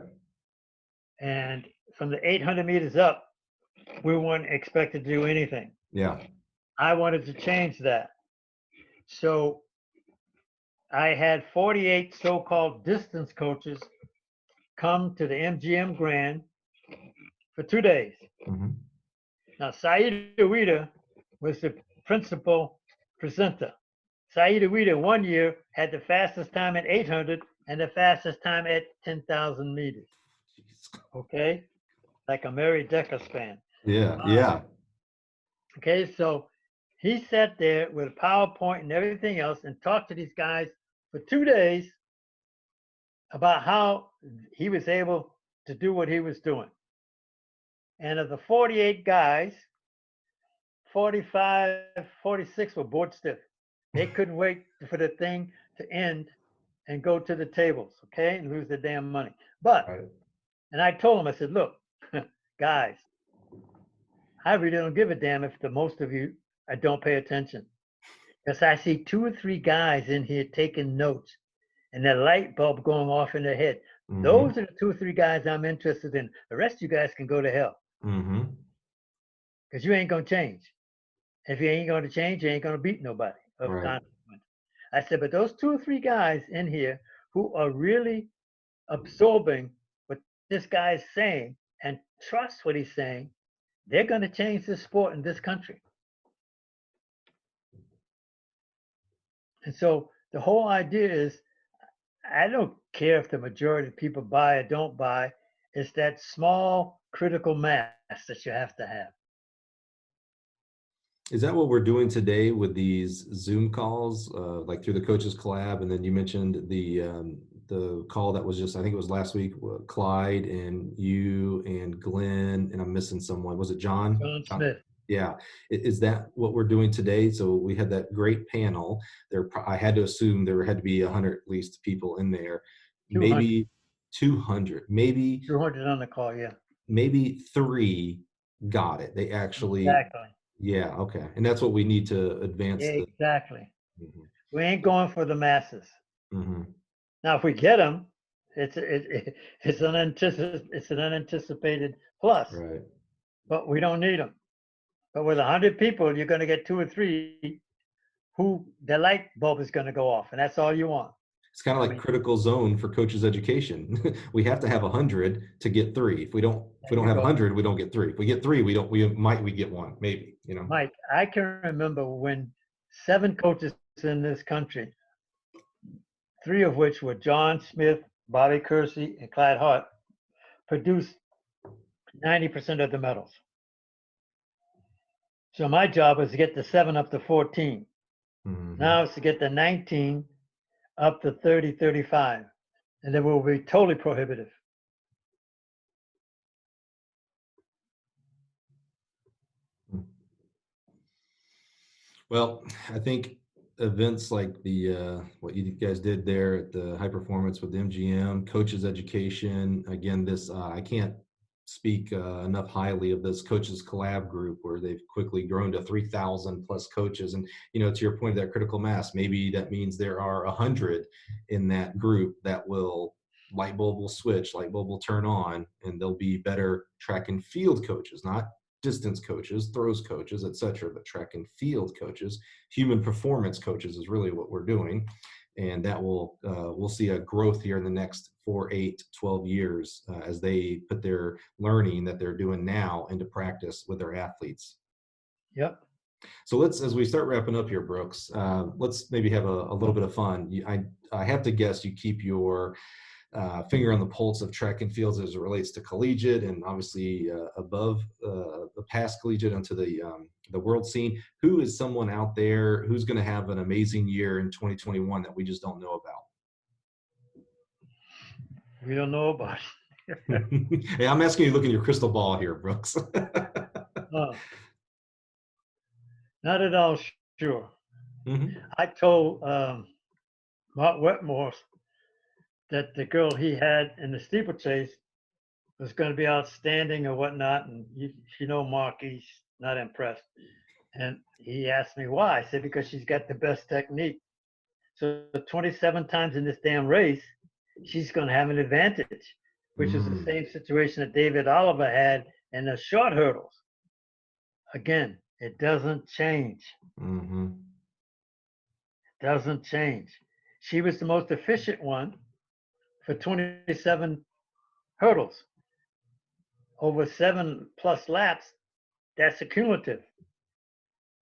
And from the 800 meters up, we weren't expected to do anything. Yeah. I wanted to change that. So I had 48 so-called distance coaches come to the MGM Grand for 2 days. Mm-hmm. Now, Saeed Awida was the principal presenter. Saeed Awida 1 year had the fastest time at 800 and the fastest time at 10,000 meters. Okay? Like a Mary Decker span. Yeah. Yeah. Okay, so he sat there with a PowerPoint and everything else and talked to these guys for 2 days about how he was able to do what he was doing. And of the 48 guys, 45, 46 were bored stiff. They couldn't wait for the thing to end and go to the tables, okay, and lose their damn money. But, Right. and I told them, I said, look, guys, I really don't give a damn if the most of you don't pay attention. Because I see 2 or 3 guys in here taking notes and that light bulb going off in their head. Mm-hmm. Those are the 2 or 3 guys I'm interested in. The rest of you guys can go to hell. Mm-hmm. Because you ain't going to change. If you ain't going to change, you ain't going to beat nobody of Right. consequence. I said, but those 2 or 3 guys in here who are really absorbing what this guy is saying and trust what he's saying, they're going to change this sport in this country. And so the whole idea is, I don't care if the majority of people buy or don't buy. It's that small critical mass that you have to have. Is that what we're doing today with these Zoom calls, like through the Coaches Collab? And then you mentioned the call that was just, I think it was last week, Clyde and you and Glenn, and I'm missing someone. Was it John? John Smith. Yeah. Is that what we're doing today? So we had that great panel there. I had to assume there had to be 100 at least people in there, 200. maybe 200, maybe 200 on the call, yeah. maybe 3 got it. They actually, Exactly. yeah, okay. And that's what we need to advance. Exactly. Mm-hmm. We ain't going for the masses. Mm-hmm. Now, if we get them, it's an unanticipated plus. Right. But we don't need them. But with 100 people, you're going to get 2 or 3 who the light bulb is going to go off, and that's all you want. It's kind of like critical zone for coaches education. We have to have 100 to get 3. If we don't have 100, we don't get 3. If we get 3, we get 1, maybe, you know. Mike, I can remember when 7 coaches in this country, 3 of which were John Smith, Bobby Kersey, and Clyde Hart, produced 90% of the medals. So my job was to get the 7 up to 14. Mhm. Now it's to get the 19 up to 30, 35, and it will be totally prohibitive. Well, I think events like the what you guys did there at the high performance with MGM, coaches education. Again, this I can't speak enough highly of this coaches collab group where they've quickly grown to 3,000 plus coaches. And to your point, that critical mass, maybe that means there are 100 in that group that will light bulb will switch, light bulb will turn on, and they'll be better track and field coaches, not distance coaches, throws coaches, etc., but track and field coaches, human performance coaches is really what we're doing. And that will, we'll see a growth here in the next 4, 8, 12 years as they put their learning that they're doing now into practice with their athletes. Yep. So let's, as we start wrapping up here, Brooks, let's maybe have a little bit of fun. I have to guess you keep your finger on the pulse of track and fields as it relates to collegiate and obviously above the past collegiate onto the world scene. Who is someone out there who's going to have an amazing year in 2021 that we just don't know about? We don't know about it. Hey, I'm asking you to look in your crystal ball here, Brooks. Not at all sure. Mm-hmm. I told Mark Wetmore that the girl he had in the steeplechase was going to be outstanding or whatnot. And Mark, he's not impressed. And he asked me why. I said, because she's got the best technique. So 27 times in this damn race, she's going to have an advantage, which is the same situation that David Oliver had in the short hurdles. Again, it doesn't change. Mm-hmm. It doesn't change. She was the most efficient one for 27 hurdles. Over 7+ laps, that's accumulative.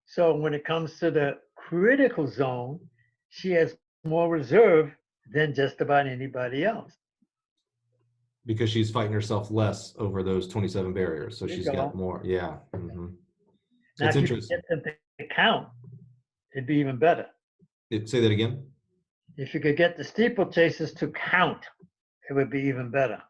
So when it comes to the critical zone, she has more reserve than just about anybody else. Because she's fighting herself less over those 27 barriers. So she's got more. Yeah. Mm-hmm. Now, it's interesting. If you could get them to count, it'd be even better. Say that again. If you could get the steeplechasers to count, it would be even better.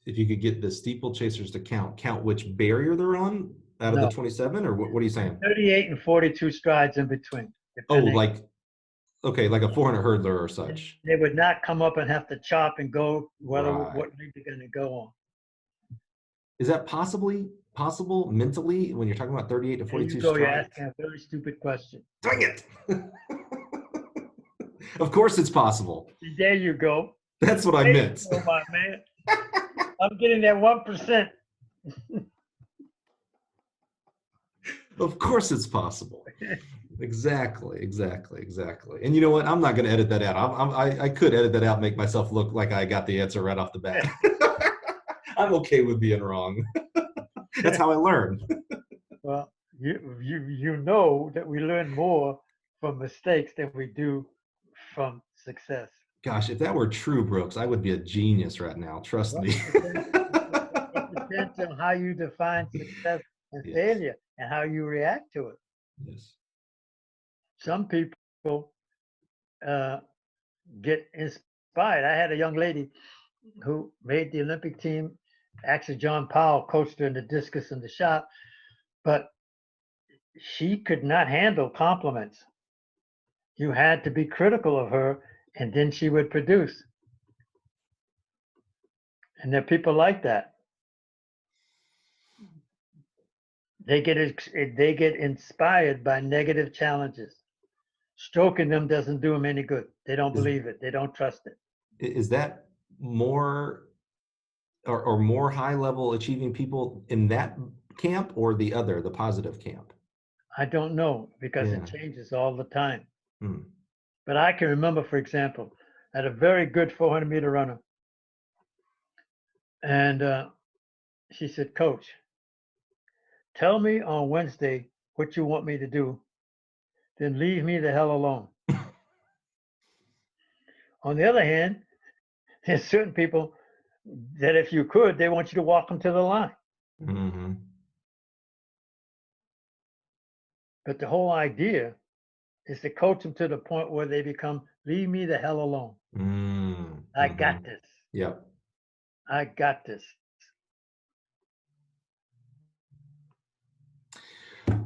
If you could get the steeplechasers to count which barrier they're on out of the 27, or what are you saying? 38 and 42 strides in between. Depending. Oh, like a 400 hurdler or such. They would not come up and have to chop and go what league they're going to go on. Is that possible mentally when you're talking about 38 to 42 strides? You're asking a very stupid question. Dang it! Of course it's possible. There you go. That's what I meant. Oh, my man. I'm getting that 1%. Of course it's possible. Exactly. And you know what? I'm not going to edit that out. I could edit that out and make myself look like I got the answer right off the bat. I'm okay with being wrong. That's how I learn. Well, you know that we learn more from mistakes than we do from success. Gosh, if that were true, Brooks, I would be a genius right now. Trust me. It depends on how you define success and failure and how you react to it. Yes. Some people get inspired. I had a young lady who made the Olympic team. Actually, John Powell coached her in the discus and the shot, but she could not handle compliments. You had to be critical of her, and then she would produce. And there are people like that. They get inspired by negative challenges. Stroking them doesn't do them any good. They don't believe it. They don't trust it. Is that more or more high level achieving people in that camp or the positive camp? I don't know, because it changes all the time. But I can remember, for example, I had a very good 400-meter runner. And she said, "Coach, tell me on Wednesday what you want me to do, then leave me the hell alone." On the other hand, there's certain people that if you could, they want you to walk them to the line. Mm-hmm. But the whole idea is to coach them to the point where they become, leave me the hell alone. I got this. Yep. I got this.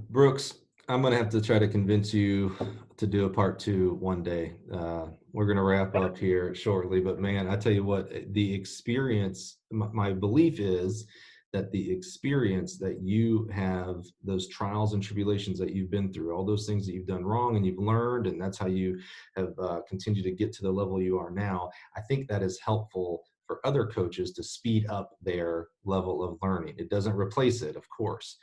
Brooks, I'm going to have to try to convince you to do a part 2 one day. We're going to wrap up here shortly, but man, I tell you what, the experience, my belief is that the experience that you have, those trials and tribulations that you've been through, all those things that you've done wrong and you've learned, and that's how you have continued to get to the level you are now. I think that is helpful for other coaches to speed up their level of learning. It doesn't replace it, of course.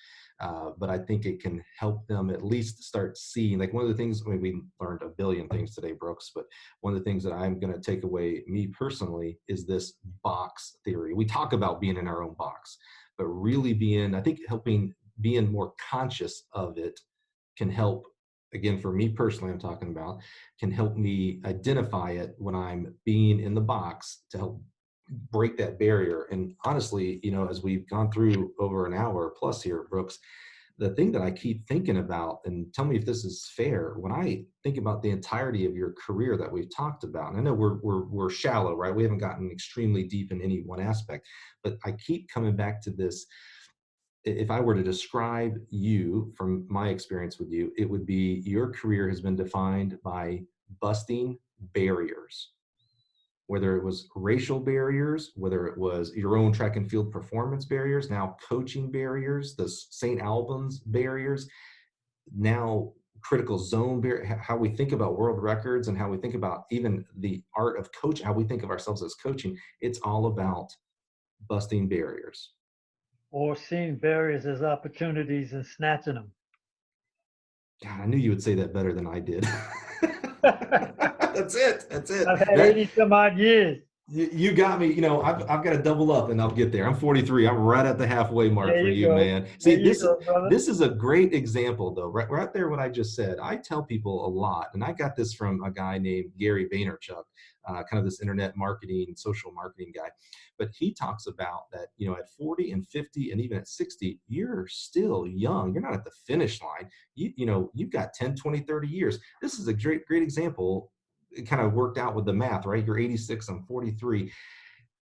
But I think it can help them at least start seeing, like one of the things, I mean, we learned a billion things today, Brooks, but one of the things that I'm going to take away, me personally, is this box theory. We talk about being in our own box, but really being, I think helping being more conscious of it can help, again, for me personally, I'm talking about, can help me identify it when I'm being in the box to help break that barrier. And honestly, you know, as we've gone through over an hour plus here, Brooks, the thing that I keep thinking about, and tell me if this is fair, when I think about the entirety of your career that we've talked about, and I know we're shallow, right? We haven't gotten extremely deep in any one aspect, but I keep coming back to this. If I were to describe you from my experience with you, it would be your career has been defined by busting barriers. Whether it was racial barriers, whether it was your own track and field performance barriers, now coaching barriers, the St. Albans barriers, now critical zone barrier, how we think about world records and how we think about even the art of coaching, how we think of ourselves as coaching, it's all about busting barriers. Or seeing barriers as opportunities and snatching them. God, I knew you would say that better than I did. That's it. That's it. I've had 80 some odd years. You got me. You know, I've got to double up and I'll get there. I'm 43. I'm right at the halfway mark for you, man. See, this is a great example, though. Right there, what I just said. I tell people a lot, and I got this from a guy named Gary Vaynerchuk, kind of this internet marketing, social marketing guy. But he talks about that, you know, at 40 and 50 and even at 60, you're still young. You're not at the finish line. You know, you've got 10, 20, 30 years. This is a great example. It kind of worked out with the math, right? You're 86, I'm 43.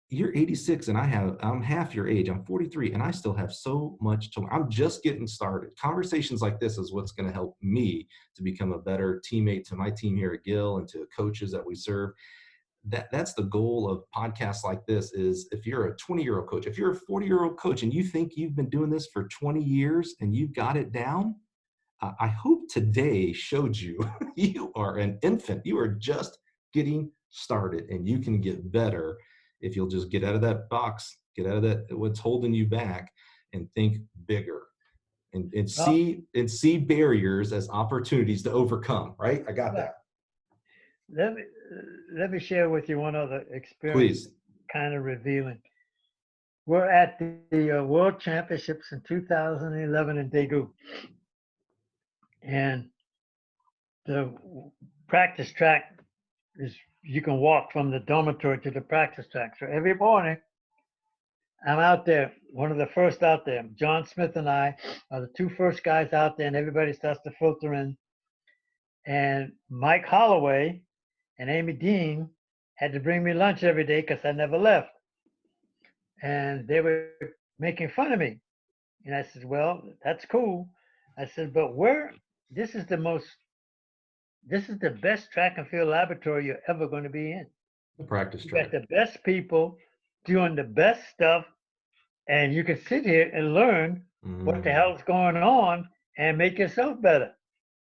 You're 86 and I'm half your age. I'm 43 and I still have so much to learn. I'm just getting started. Conversations like this is what's going to help me to become a better teammate to my team here at Gill and to coaches that we serve. That's the goal of podcasts like this. Is if you're a 20-year-old coach, if you're a 40-year-old coach and you think you've been doing this for 20 years and you've got it down, I hope today showed you you are an infant. You are just getting started and you can get better if you'll just get out of that box, get out of that, what's holding you back, and think bigger and see barriers as opportunities to overcome, right? I got that. Let me share with you one other experience. Please. Kind of revealing. We're at the World Championships in 2011 in Daegu. And the practice track is, you can walk from the dormitory to the practice track. So every morning, I'm out there, one of the first out there. John Smith and I are the two first guys out there, and everybody starts to filter in. And Mike Holloway and Amy Dean had to bring me lunch every day because I never left. And they were making fun of me. And I said, well, that's cool. I said, but this is the best track and field laboratory you're ever going to be in. The practice You track. got the best people doing the best stuff, and you can sit here and learn what the hell's going on and make yourself better.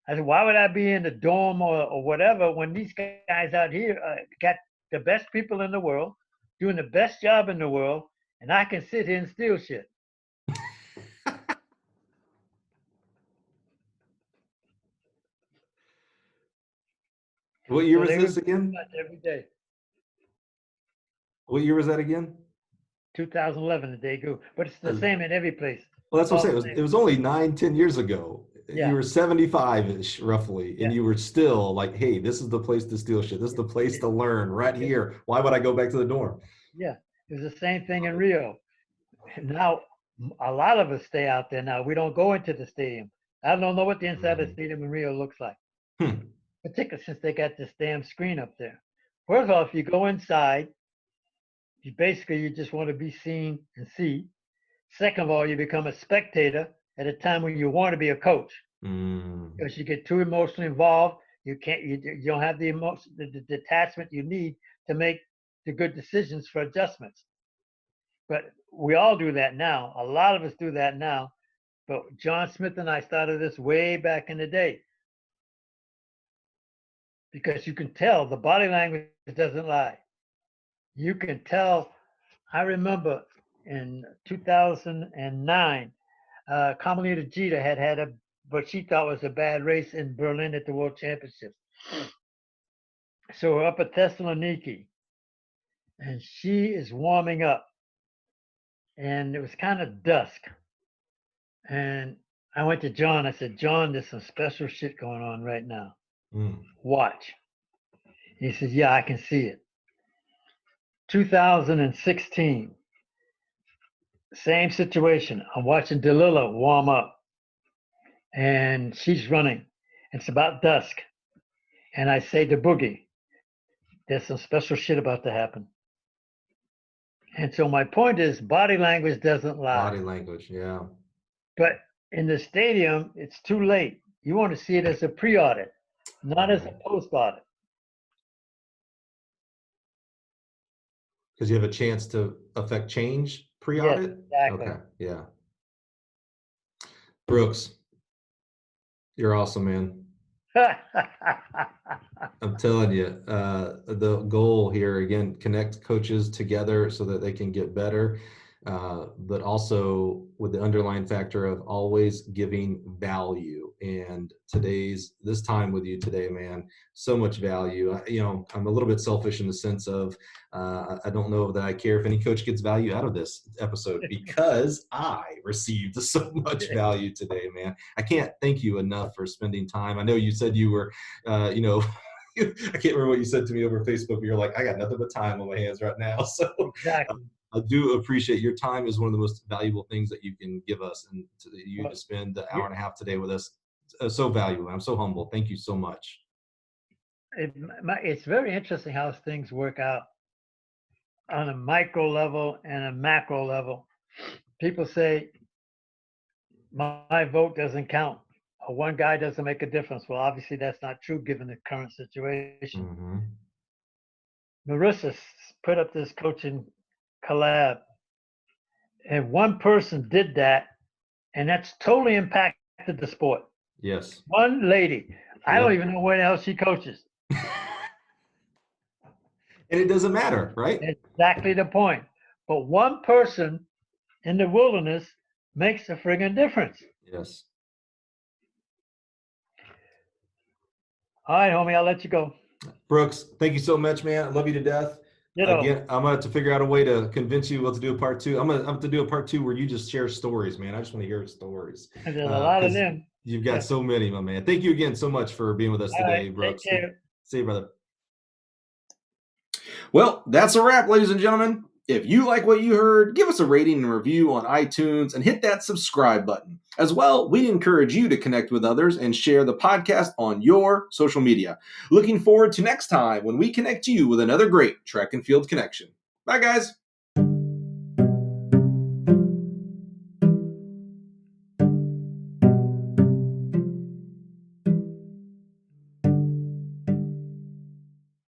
I said, why would I be in the dorm or whatever when these guys out here got the best people in the world, doing the best job in the world, and I can sit here and steal shit. What year was this again? Every day. What year was that again? 2011 in Daegu, but it's the same in every place. Well, that's what I'm saying. It was only 9-10 years ago. Yeah. You were 75-ish roughly, and you were still like, hey, this is the place to steal shit. This is the place to learn right here. Why would I go back to the dorm? Yeah, it was the same thing in Rio. Now, a lot of us stay out there now. We don't go into the stadium. I don't know what the inside of the stadium in Rio looks like. particularly since they got this damn screen up there. First of all, if you go inside, you just want to be seen and see. Second of all, you become a spectator at a time when you want to be a coach because you get too emotionally involved. You can't. You don't have the emotion, the detachment you need to make the good decisions for adjustments. But we all do that now. A lot of us do that now. But John Smith and I started this way back in the day because you can tell the body language doesn't lie. You can tell. I remember in 2009, Carmelita Jeter had what she thought was a bad race in Berlin at the World Championships. So we're up at Thessaloniki, and she is warming up, and it was kind of dusk. And I went to John. I said, John, there's some special shit going on right now. Watch. He said, yeah, I can see it. 2016, same situation. I'm watching Delila warm up, and she's running. It's about dusk. And I say to Boogie, there's some special shit about to happen. And so my point is, body language doesn't lie. Body language, yeah. But in the stadium, it's too late. You want to see it as a pre-audit, not as a post-audit. Because you have a chance to affect change pre-audit? Yes, exactly. Okay, yeah. Brooks, you're awesome, man. I'm telling you, the goal here, again, connect coaches together so that they can get better, but also with the underlying factor of always giving value. And this time with you today, man, so much value. I'm a little bit selfish in the sense of I don't know that I care if any coach gets value out of this episode because I received so much value today, man. I can't thank you enough for spending time. I know you said you were, I can't remember what you said to me over Facebook, but you're like, I got nothing but time on my hands right now. So exactly. I do appreciate your time is one of the most valuable things that you can give us, and to spend the hour and a half today with us. So valuable. I'm so humble. Thank you so much. It's very interesting how things work out on a micro level and a macro level. People say my vote doesn't count, or one guy doesn't make a difference. Well, obviously that's not true given the current situation. Marissa put up this coaching collab, and one person did that, and that's totally impacted the sport. Yes. One lady. I don't even know where the hell she coaches. And it doesn't matter, right? Exactly the point. But one person in the wilderness makes a friggin' difference. Yes. All right, homie, I'll let you go. Brooks, thank you so much, man. I love you to death. Again, I'm gonna have to figure out a way to convince you to do a part 2. I'm gonna have to do a part 2 where you just share stories, man. I just want to hear stories. There's a lot of them. You've got so many, my man. Thank you again so much for being with us today, Brooks. Take care. See you, brother. Well, that's a wrap, ladies and gentlemen. If you like what you heard, give us a rating and review on iTunes and hit that subscribe button. As well, we encourage you to connect with others and share the podcast on your social media. Looking forward to next time when we connect you with another great track and field connection. Bye, guys.